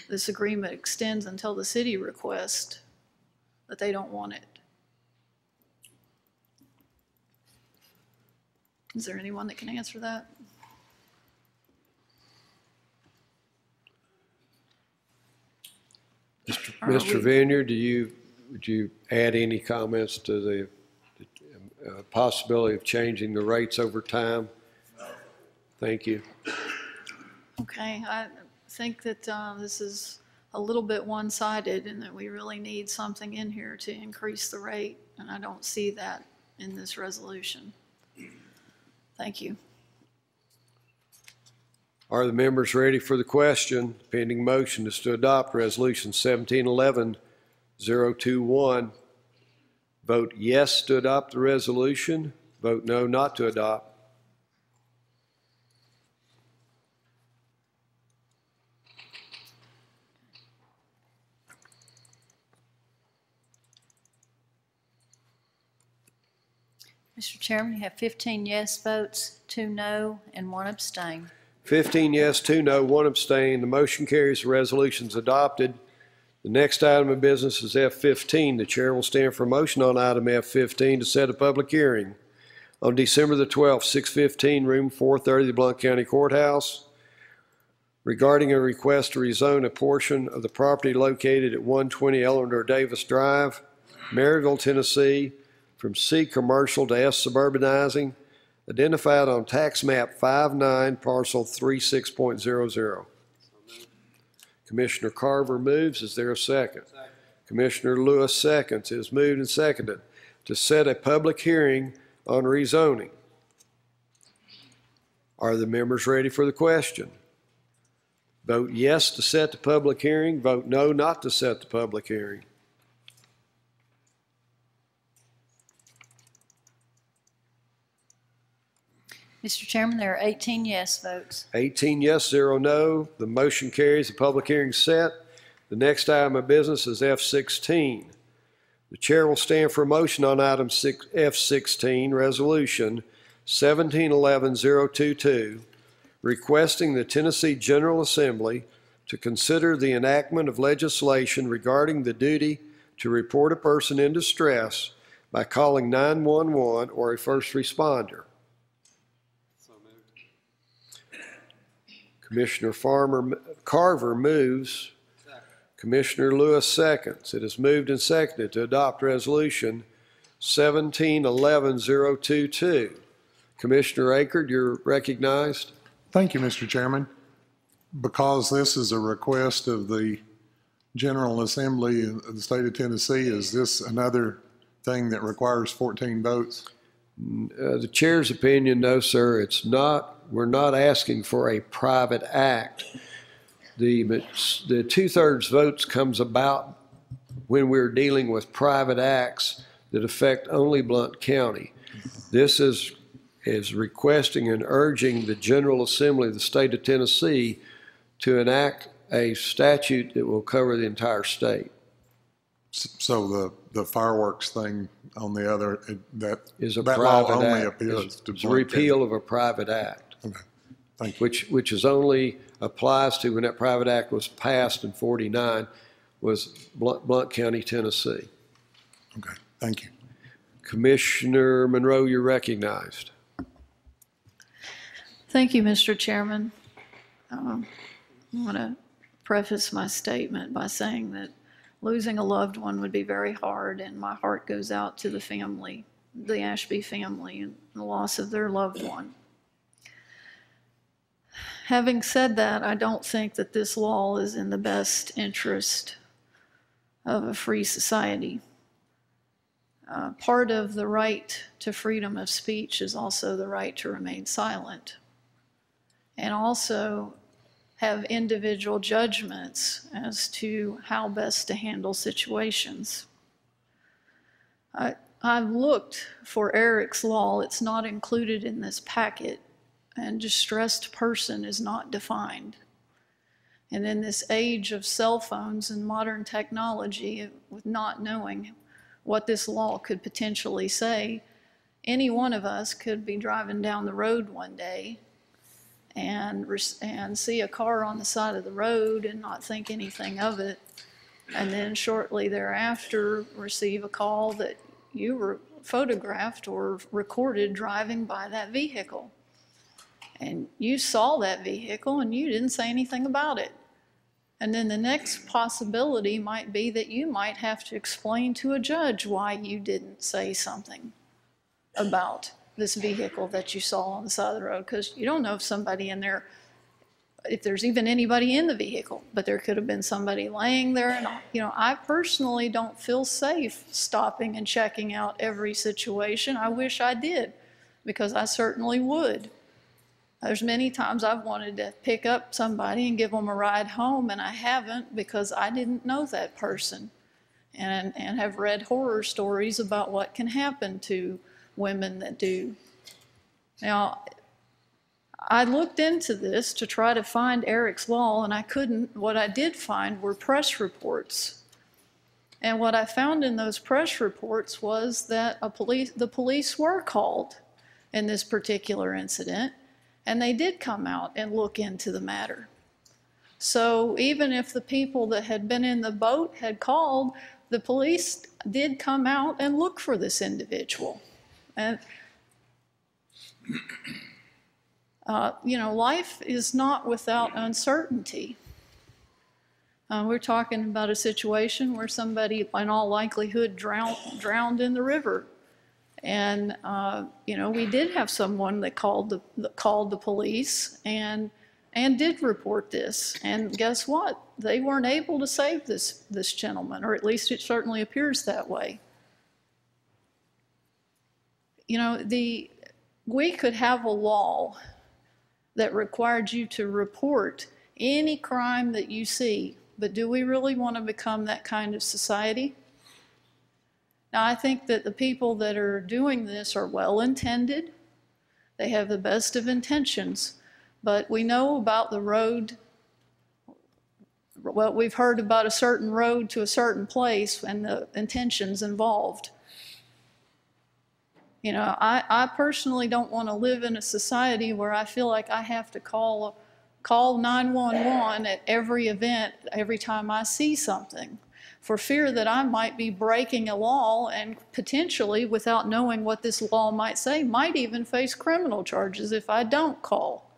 this agreement extends until the city requests that they don't want it. Is there anyone that can answer that?
Mr. Vineyard, would you add any comments to the possibility of changing the rates over time? Thank you.
Okay, I think that this is a little bit one-sided and that we really need something in here to increase the rate, and I don't see that in this resolution. Thank you.
Are the members ready for the question? Pending motion is to adopt Resolution 1711-021. Vote yes to adopt the resolution. Vote no not to adopt.
Mr. Chairman, you have 15 yes votes, 2 no, and 1 abstain.
15 yes, 2 no, 1 abstain. The motion carries. The resolution is adopted. The next item of business is F15. The chair will stand for motion on item F15 to set a public hearing on December the 12th, 6:15, room 430, the Blount County Courthouse, regarding a request to rezone a portion of the property located at 120 Eleanor Davis Drive, Maryville, Tennessee, from C commercial to S suburbanizing, identified on tax map 59, parcel 36.00. Commissioner Carver moves. Is there a second? Commissioner Lewis seconds. It is moved and seconded to set a public hearing on rezoning. Are the members ready for the question? Vote yes to set the public hearing. Vote no not to set the public hearing.
Mr. Chairman, there are 18 yes votes.
18 yes, 0 no. The motion carries. The public hearing is set. The next item of business is F16. The chair will stand for a motion on item F16, Resolution 1711-022, requesting the Tennessee General Assembly to consider the enactment of legislation regarding the duty to report a person in distress by calling 911 or a first responder. Commissioner Carver moves. Commissioner Lewis seconds. It is moved and seconded to adopt Resolution 1711-022. Commissioner Akerd, you're recognized.
Thank you, Mr. Chairman. Because this is a request of the General Assembly of the state of Tennessee, is this another thing that requires 14 votes?
The chair's opinion, no, sir, it's not. We're not asking for a private act. The 2/3 votes comes about when we're dealing with private acts that affect only Blount County. This is requesting and urging the General Assembly of the state of Tennessee to enact a statute that will cover the entire state.
So the fireworks thing on the other, that
is a
that
private
law only
act.
appeals to
It's a repeal of a private act.
Okay. Thank you.
Which is only applies to when that private act was passed in 49 was Blount County, Tennessee.
Okay, thank you.
Commissioner Monroe, you're recognized.
Thank you, Mr. Chairman. I want to preface my statement by saying that losing a loved one would be very hard, and my heart goes out to the family, the Ashby family, and the loss of their loved one. Having said that, I don't think that this law is in the best interest of a free society. Part of the right to freedom of speech is also the right to remain silent, and also have individual judgments as to how best to handle situations. I've looked for Eric's law. It's not included in this packet, and distressed person is not defined. And in this age of cell phones and modern technology, with not knowing what this law could potentially say, any one of us could be driving down the road one day and see a car on the side of the road and not think anything of it, and then shortly thereafter receive a call that you were photographed or recorded driving by that vehicle. And you saw that vehicle and you didn't say anything about it. And then the next possibility might be that you might have to explain to a judge why you didn't say something about this vehicle that you saw on the side of the road, because you don't know if somebody in there, if there's even anybody in the vehicle, but there could have been somebody laying there. And, you know, I personally don't feel safe stopping and checking out every situation. I wish I did, because I certainly would. There's many times I've wanted to pick up somebody and give them a ride home, and I haven't, because I didn't know that person, and have read horror stories about what can happen to women that do. Now, I looked into this to try to find Eric's law, and I couldn't. What I did find were press reports. And what I found in those press reports was that the police were called in this particular incident, and they did come out and look into the matter. So even if the people that had been in the boat had called, the police did come out and look for this individual. And, you know, life is not without uncertainty. We're talking about a situation where somebody, in all likelihood, drowned in the river. And, you know, we did have someone that called the police and did report this. And guess what? They weren't able to save this gentleman, or at least it certainly appears that way. You know, we could have a law that required you to report any crime that you see, but do we really want to become that kind of society? Now, I think that the people that are doing this are well-intended. They have the best of intentions, but we know about the road. Well, we've heard about a certain road to a certain place and the intentions involved. You know, I personally don't want to live in a society where I feel like I have to call 911 at every event, every time I see something, for fear that I might be breaking a law and potentially, without knowing what this law might say, might even face criminal charges if I don't call.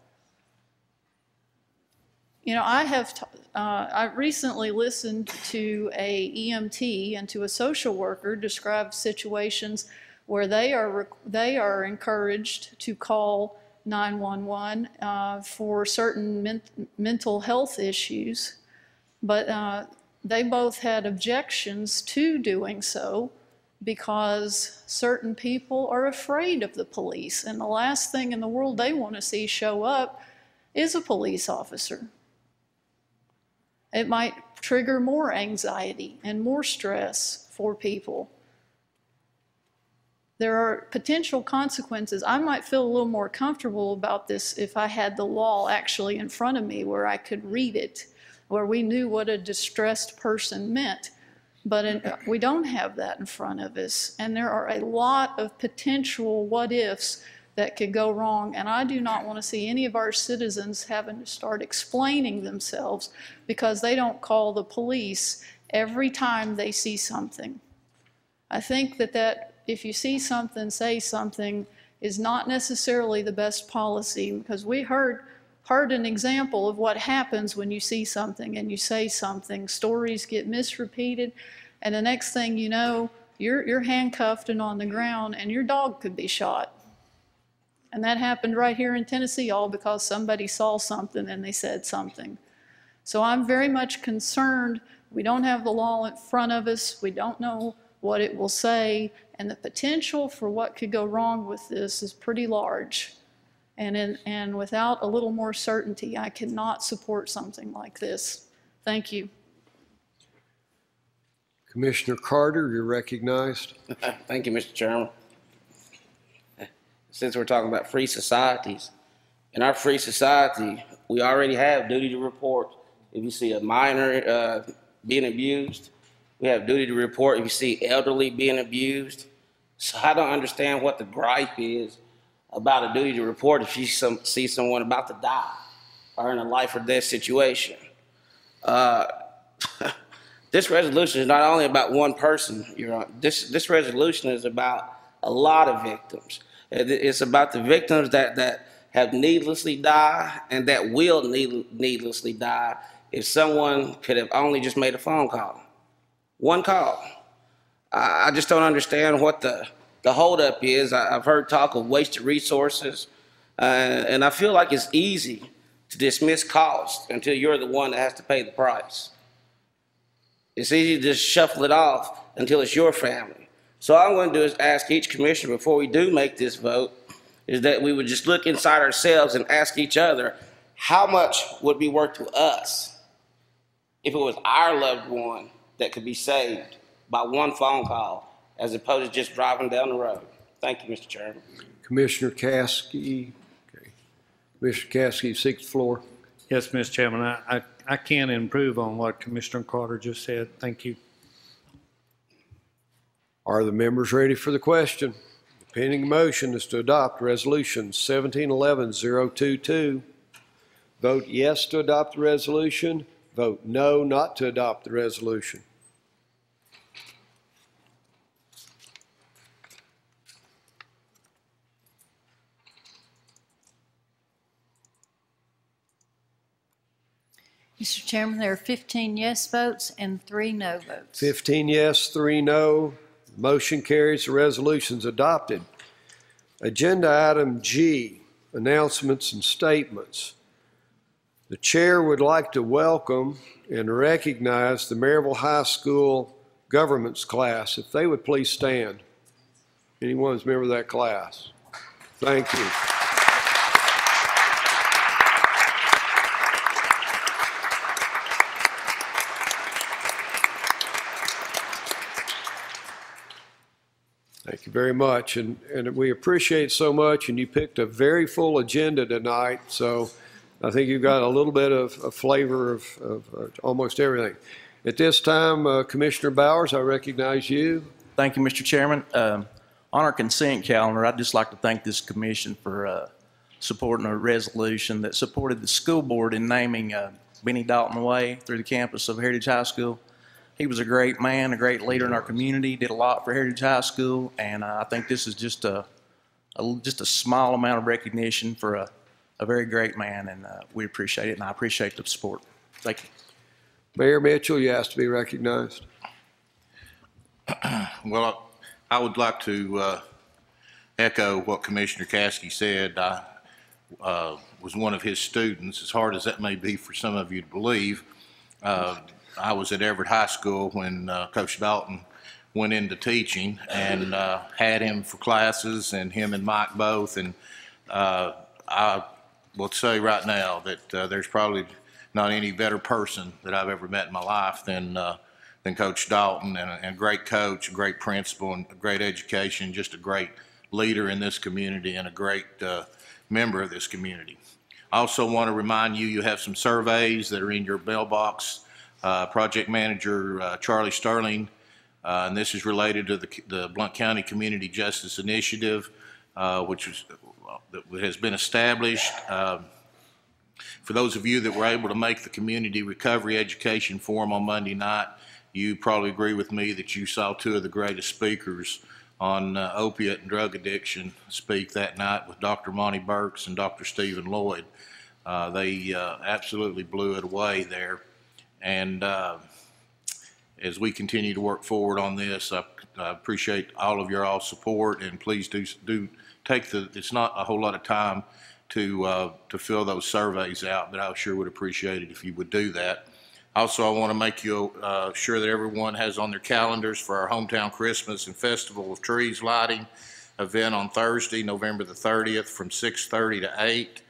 You know, I recently listened to a EMT and to a social worker describe situations where they are encouraged to call 911 for certain mental health issues, but they both had objections to doing so because certain people are afraid of the police, and the last thing in the world they want to see show up is a police officer. It might trigger more anxiety and more stress for people. There are potential consequences. I might feel a little more comfortable about this if I had the law actually in front of me where I could read it, where we knew what a distressed person meant. But we don't have that in front of us. And there are a lot of potential what-ifs that could go wrong. And I do not want to see any of our citizens having to start explaining themselves because they don't call the police every time they see something. I think that if you see something, say something is not necessarily the best policy, because we heard an example of what happens when you see something and you say something. Stories get misrepeated, and the next thing you know, you're handcuffed and on the ground, and your dog could be shot. And that happened right here in Tennessee, all because somebody saw something and they said something. So I'm very much concerned. We don't have the law in front of us. We don't know what it will say, and the potential for what could go wrong with this is pretty large. And without a little more certainty, I cannot support something like this. Thank you.
Commissioner Carter, you're recognized.
Thank you, Mr. Chairman. Since we're talking about free societies, in our free society, we already have duty to report if you see a minor being abused. We have duty to report if you see elderly being abused. So I don't understand what the gripe is about a duty to report if you see someone about to die or in a life or death situation. This resolution is not only about one person, Your Honor. This resolution is about a lot of victims. It's about the victims that have needlessly died and that will needlessly die if someone could have only just made a phone call. One call. I just don't understand what the holdup is. I've heard talk of wasted resources, and I feel like it's easy to dismiss costs until you're the one that has to pay the price. It's easy to just shuffle it off until it's your family. So all I'm going to do is ask each commissioner before we do make this vote is that we would just look inside ourselves and ask each other, how much would be worth to us if it was our loved one that could be saved by one phone call as opposed to just driving down the road? Thank you, Mr. Chairman.
Commissioner Caskey. Okay. Commissioner Caskey, seek the floor.
Yes, Mr. Chairman, I can improve on what Commissioner Carter just said. Thank you.
Are the members ready for the question? The pending motion is to adopt Resolution 1711-022. Vote yes to adopt the resolution. Vote no not to adopt the resolution.
Mr. Chairman, there are 15 yes votes and 3 no votes.
15 yes, 3 no. Motion carries. The resolution's adopted. Agenda item G, announcements and statements. The chair would like to welcome and recognize the Maryville High School governments class. If they would please stand. Anyone's member of that class. Thank you. Thank you very much, and we appreciate it so much, and you picked a very full agenda tonight, so I think you've got a little bit of a flavor of almost everything. At this time, Commissioner Bowers, I recognize you.
Thank you, Mr. Chairman. On our consent calendar, I'd just like to thank this commission for supporting a resolution that supported the school board in naming Benny Dalton Way through the campus of Heritage High School. He was a great man, a great leader in our community, did a lot for Heritage High School, and I think this is just a small amount of recognition for a very great man, and we appreciate it, and I appreciate the support. Thank you.
Mayor Mitchell, you asked to be recognized.
Well, I would like to echo what Commissioner Caskey said. I was one of his students, as hard as that may be for some of you to believe. I was at Everett High School when Coach Dalton went into teaching, and had him for classes, and him and Mike both. And I will say right now that there's probably not any better person that I've ever met in my life than Coach Dalton, and a great coach, a great principal, and a great education, just a great leader in this community, and a great member of this community. I also want to remind you, you have some surveys that are in your mailbox. Project Manager Charlie Sterling, and this is related to the Blount County Community Justice Initiative, which has been established. For those of you that were able to make the Community Recovery Education Forum on Monday night, you probably agree with me that you saw two of the greatest speakers on opiate and drug addiction speak that night, with Dr. Monty Burks and Dr. Stephen Lloyd. They absolutely blew it away there. And as we continue to work forward on this, I appreciate all of your all support, and please do take it's not a whole lot of time to fill those surveys out, but I sure would appreciate it if you would do that. Also, I want to make you sure that everyone has on their calendars for our Hometown Christmas and Festival of Trees lighting event on Thursday, November the 30th from 6:30 to 8.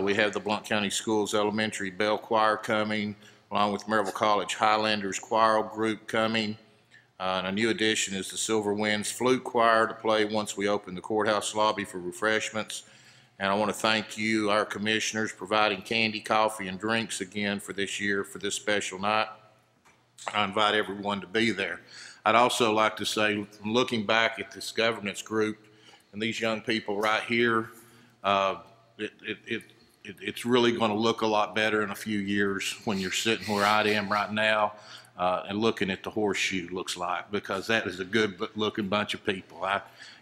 We have the Blount County Schools Elementary Bell Choir coming, along with Maryville College Highlanders Choral Group coming. And a new addition is the Silver Winds Flute Choir to play once we open the courthouse lobby for refreshments. And I want to thank you, our commissioners, providing candy, coffee, and drinks again for this year, for this special night. I invite everyone to be there. I'd also like to say, looking back at this governance group and these young people right here, it's really going to look a lot better in a few years when you're sitting where I am right now and looking at the horseshoe, looks like, because that is a good looking bunch of people.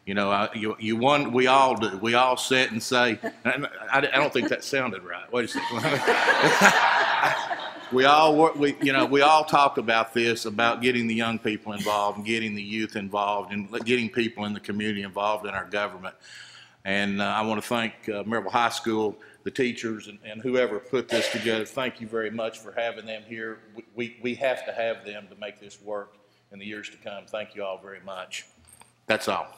We all do. We all sit and say, I don't think that sounded right. Wait a second. We all talk about this, about getting the young people involved and getting the youth involved and getting people in the community involved in our government. And I want to thank Maryville High School, the teachers, and whoever put this together. Thank you very much for having them here. We have to have them to make this work in the years to come. Thank you all very much. That's all.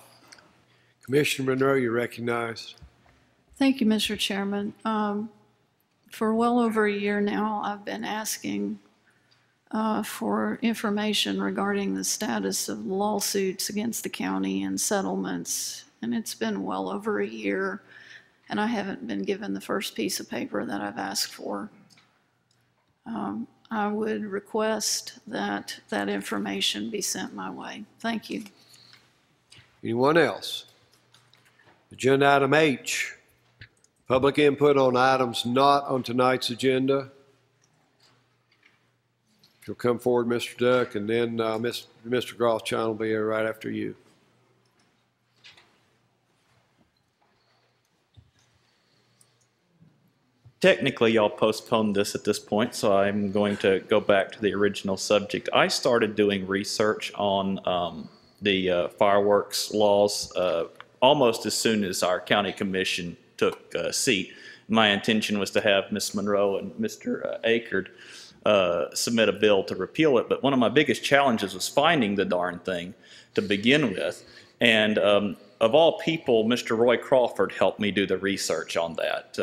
Commissioner Monroe, you're recognized.
Thank you, Mr. Chairman. For well over a year now, I've been asking for information regarding the status of lawsuits against the county and settlements, and it's been well over a year, and I haven't been given the first piece of paper that I've asked for. I would request that that information be sent my way. Thank you.
Anyone else? Agenda item H, public input on items not on tonight's agenda. You'll come forward, Mr. Duck, and then Mr. Grothchon will be here right after you.
Technically, y'all postponed this at this point, so I'm going to go back to the original subject. I started doing research on the fireworks laws almost as soon as our county commission took a seat. My intention was to have Ms. Monroe and Mr. Akerd submit a bill to repeal it, but one of my biggest challenges was finding the darn thing to begin with. And of all people, Mr. Roy Crawford helped me do the research on that.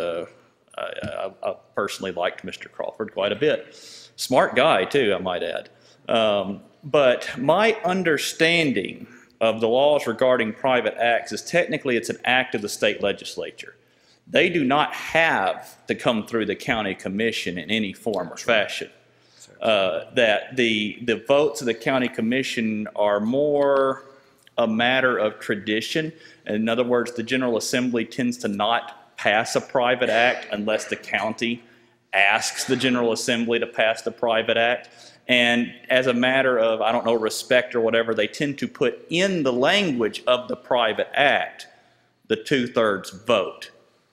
I personally liked Mr. Crawford quite a bit. Smart guy, too, I might add. But my understanding of the laws regarding private acts is technically it's an act of the state legislature. They do not have to come through the county commission in any form or fashion. That the votes of the county commission are more a matter of tradition. In other words, the General Assembly tends to not pass a private act unless the county asks the General Assembly to pass the private act. And as a matter of, I don't know, respect or whatever, they tend to put in the language of the private act the 2/3 vote,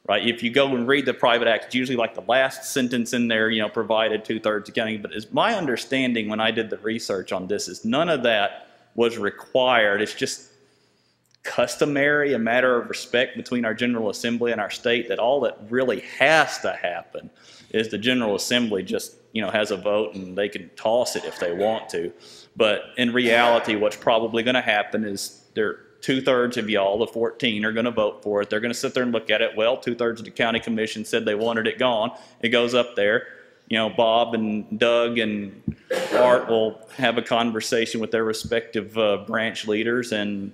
right? If you go and read the private act, it's usually like the last sentence in there, you know, provided 2/3 county. But it's my understanding when I did the research on this is none of that was required. It's just customary, a matter of respect between our General Assembly and our state, that all that really has to happen is the General Assembly just, you know, has a vote and they can toss it if they want to. But in reality, what's probably going to happen is there 2/3 of y'all, the 14, are going to vote for it. They're going to sit there and look at it. Well, 2/3 of the county commission said they wanted it gone. It goes up there. You know, Bob and Doug and Art will have a conversation with their respective branch leaders, and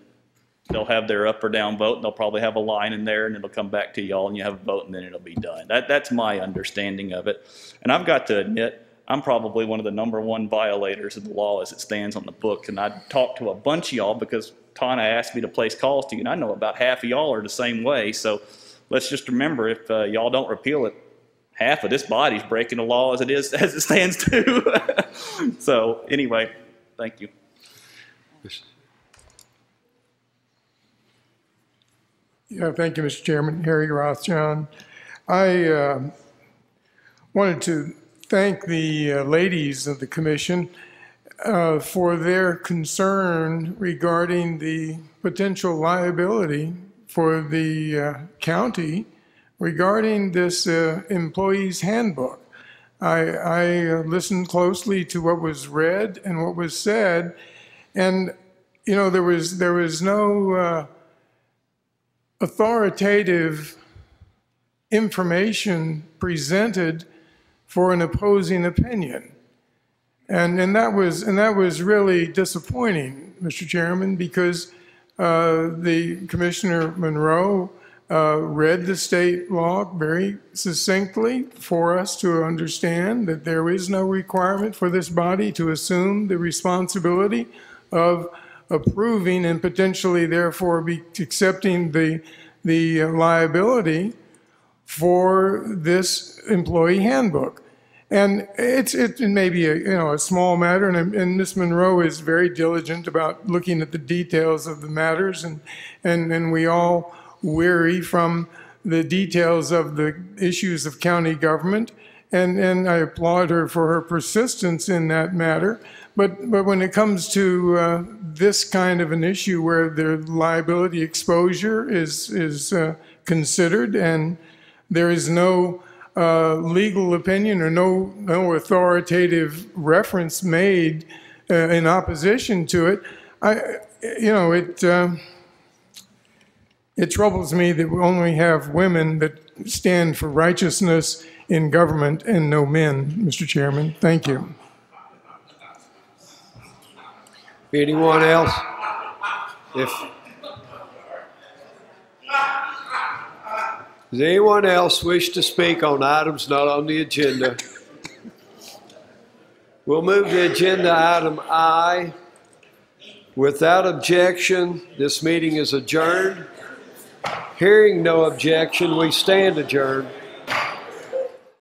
they'll have their up or down vote, and they'll probably have a line in there, and it'll come back to y'all, and you have a vote, and then it'll be done. That's my understanding of it. And I've got to admit, I'm probably one of the #1 violators of the law as it stands on the book. And I talked to a bunch of y'all because Tana asked me to place calls to you, and I know about half of y'all are the same way. So let's just remember, if y'all don't repeal it, half of this body's breaking the law as it stands too. So anyway, thank you.
Yeah, thank you, Mr. Chairman. Harry Rothschild. I wanted to thank the ladies of the commission for their concern regarding the potential liability for the county regarding this employee's handbook. I listened closely to what was read and what was said, and you know, there was no authoritative information presented for an opposing opinion. And that was really disappointing, Mr. Chairman, because the Commissioner Monroe read the state law very succinctly for us to understand that there is no requirement for this body to assume the responsibility of approving and potentially therefore be accepting the liability for this employee handbook. And it may be a small matter, and Ms. Monroe is very diligent about looking at the details of the matters, and we all weary from the details of the issues of county government, and I applaud her for her persistence in that matter. But when it comes to this kind of an issue where the liability exposure is considered and there is no legal opinion or no authoritative reference made in opposition to it, it troubles me that we only have women that stand for righteousness in government and no men, Mr. Chairman. Thank you.
Anyone else? Does anyone else wish to speak on items not on the agenda? We'll move to agenda item I. Without objection, this meeting is adjourned. Hearing no objection, we stand adjourned.